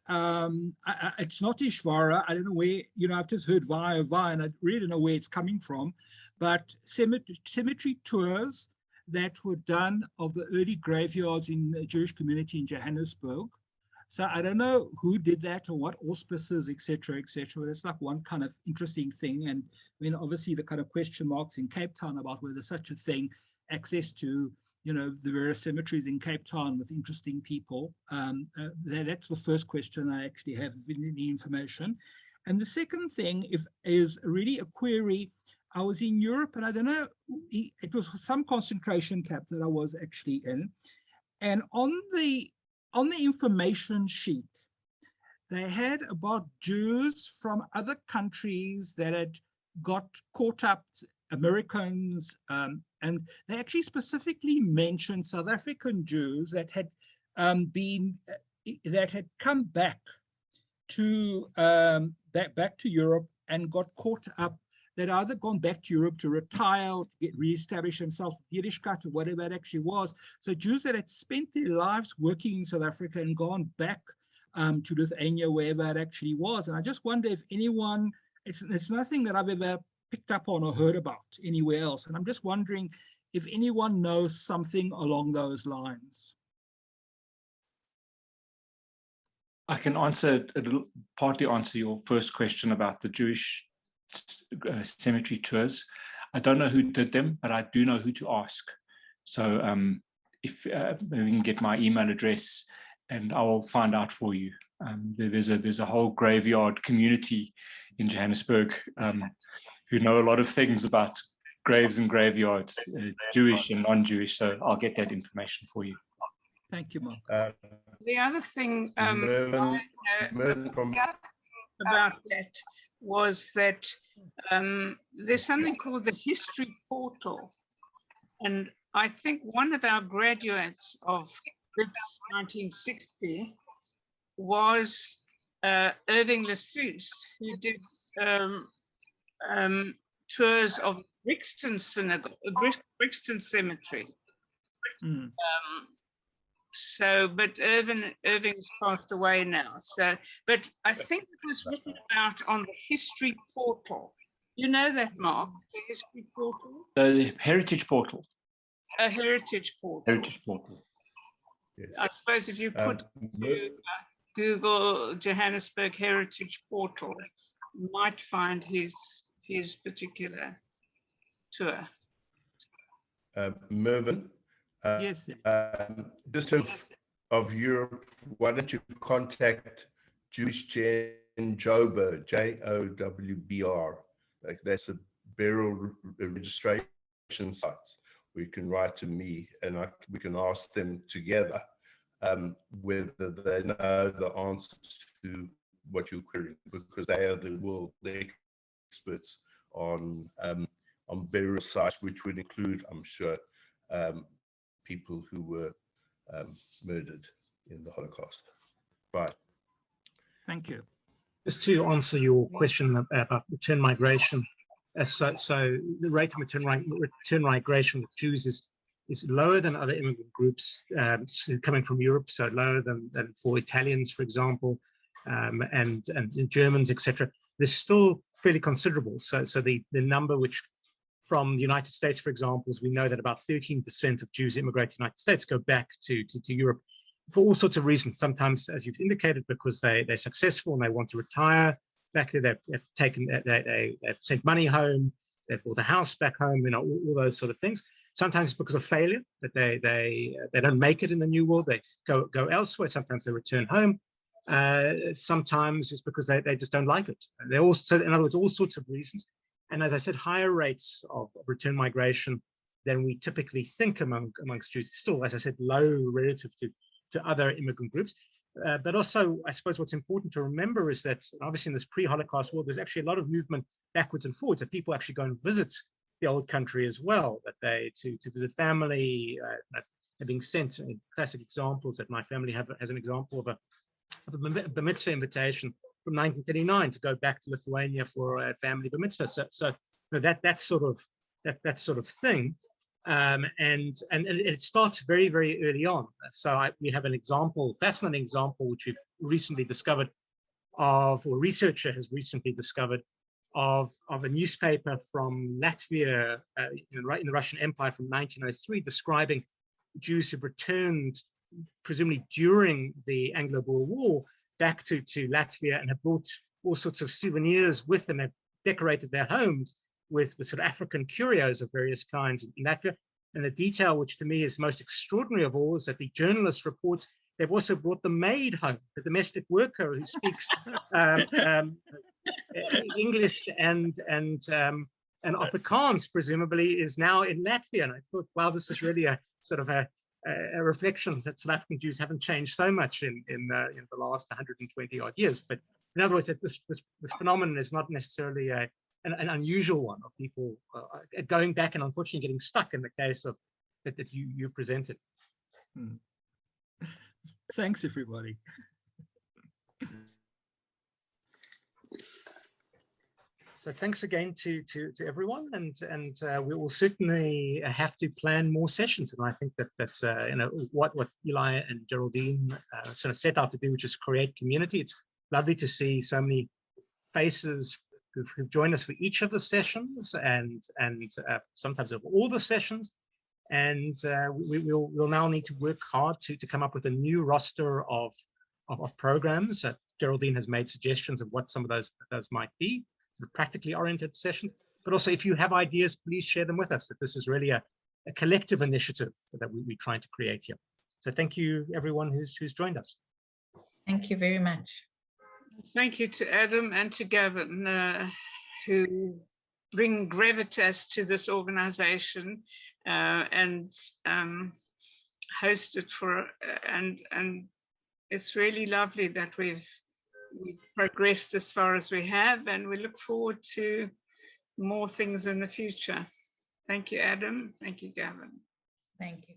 [SPEAKER 9] it's not Ishvara. I don't know where, I've just heard via, and I really don't know where it's coming from, but cemetery tours that were done of the early graveyards in the Jewish community in Johannesburg. So I don't know who did that or what auspices, et cetera, et cetera. It's like one kind of interesting thing. And I mean, obviously the kind of question marks in Cape Town about whether such a thing, access to, the various cemeteries in Cape Town with interesting people. That's the first question I actually have any information. And the second thing is really a query. I was in Europe and I don't know, it was some concentration camp that I was actually in. And on the information sheet, they had about Jews from other countries that had got caught up, Americans, and they actually specifically mentioned South African Jews that had come back to Europe and got caught up. They'd either gone back to Europe to retire or to get reestablished themselves with Yiddishkeit or whatever it actually was. So Jews that had spent their lives working in South Africa and gone back to Lithuania, wherever it actually was. And I just wonder if anyone, it's nothing that I've ever picked up on or heard about anywhere else. And I'm just wondering if anyone knows something along those lines.
[SPEAKER 5] I can partly answer your first question about the Jewish cemetery tours. I don't know who did them, but I do know who to ask. So if we can get my email address and I will find out for you. There's a whole graveyard community in Johannesburg who know a lot of things about graves and graveyards, Jewish and non-Jewish. So I'll get that information for you.
[SPEAKER 9] Thank you, Mark.
[SPEAKER 2] The other thing about that was that there's something called the History Portal. And I think one of our graduates of 1960 was Irving Lassus, who did tours of Brixton Synagogue, Brixton Cemetery.
[SPEAKER 9] Mm.
[SPEAKER 2] But Irving's passed away now. So, but I think it was written about on the History Portal. You know that, Mark, the History Portal?
[SPEAKER 5] The Heritage Portal.
[SPEAKER 2] A Heritage Portal.
[SPEAKER 5] Heritage Portal.
[SPEAKER 7] Yes.
[SPEAKER 2] I suppose if you put Google Johannesburg Heritage Portal, you might find his particular tour.
[SPEAKER 7] Mervyn,
[SPEAKER 9] Yes.
[SPEAKER 7] just of Europe, why don't you contact Jewish Gen Jober, JOWBR? Like that's a burial registration site where you can write to me and we can ask them together whether they know the answer to what you're querying, because they are the world experts on burial sites, which would include, I'm sure, people who were murdered in the Holocaust. Right.
[SPEAKER 9] Thank you.
[SPEAKER 1] Just to answer your question about return migration, so the rate of return migration with Jews is lower than other immigrant groups coming from Europe, so lower than for Italians, for example, and Germans, etc. They're still fairly considerable. So the number which from the United States, for example, is we know that about 13% of Jews immigrate to the United States go back to Europe for all sorts of reasons. Sometimes, as you've indicated, because they're successful and they want to retire back there, they've sent money home, they've bought a house back home, all those sort of things. Sometimes it's because of failure, that they don't make it in the new world, they go elsewhere. Sometimes they return home. Sometimes it's because they just don't like it. They're also, in other words, all sorts of reasons. And as I said, higher rates of return migration than we typically think amongst Jews. Still, as I said, low relative to other immigrant groups. But also, I suppose what's important to remember is that obviously in this pre-Holocaust world, there's actually a lot of movement backwards and forwards, that people actually go and visit the old country as well, that they to visit family, are being sent. Classic examples that my family has an example of a bar mitzvah invitation from 1939 to go back to Lithuania for a family bar mitzvah. So that sort of thing. And it starts very, very early on. So we have an example, fascinating example, which we've recently discovered of, or a researcher has recently discovered of a newspaper from Latvia in the Russian Empire from 1903, describing Jews who've returned, presumably during the Anglo-Boer War, back to Latvia and have brought all sorts of souvenirs with them, have decorated their homes with sort of African curios of various kinds in Latvia. And the detail, which to me is most extraordinary of all, is that the journalist reports they've also brought the maid home, the domestic worker who speaks English and Afrikaans, presumably, is now in Latvia. And I thought, wow, this is really a sort of a reflection that South African Jews haven't changed so much in the last 120 odd years. But in other words, that this phenomenon is not necessarily an unusual one of people going back and unfortunately getting stuck in the case of that you presented.
[SPEAKER 9] Thanks, everybody.
[SPEAKER 1] So thanks again to everyone, and we will certainly have to plan more sessions. And I think that's what Eli and Geraldine sort of set out to do, which is create community. It's lovely to see so many faces who've joined us for each of the sessions, and sometimes of all the sessions. And we'll now need to work hard to come up with a new roster of programs. Geraldine has made suggestions of what some of those might be, the practically oriented session. But also, if you have ideas, please share them with us, that this is really a collective initiative that we're trying to create here. So thank you, everyone who's joined us.
[SPEAKER 3] Thank you very much.
[SPEAKER 2] Thank you to Adam and to Gavin, who bring gravitas to this organization and host it for, and it's really lovely that we've progressed as far as we have, and we look forward to more things in the future. Thank you, Adam. Thank you, Gavin.
[SPEAKER 3] Thank you.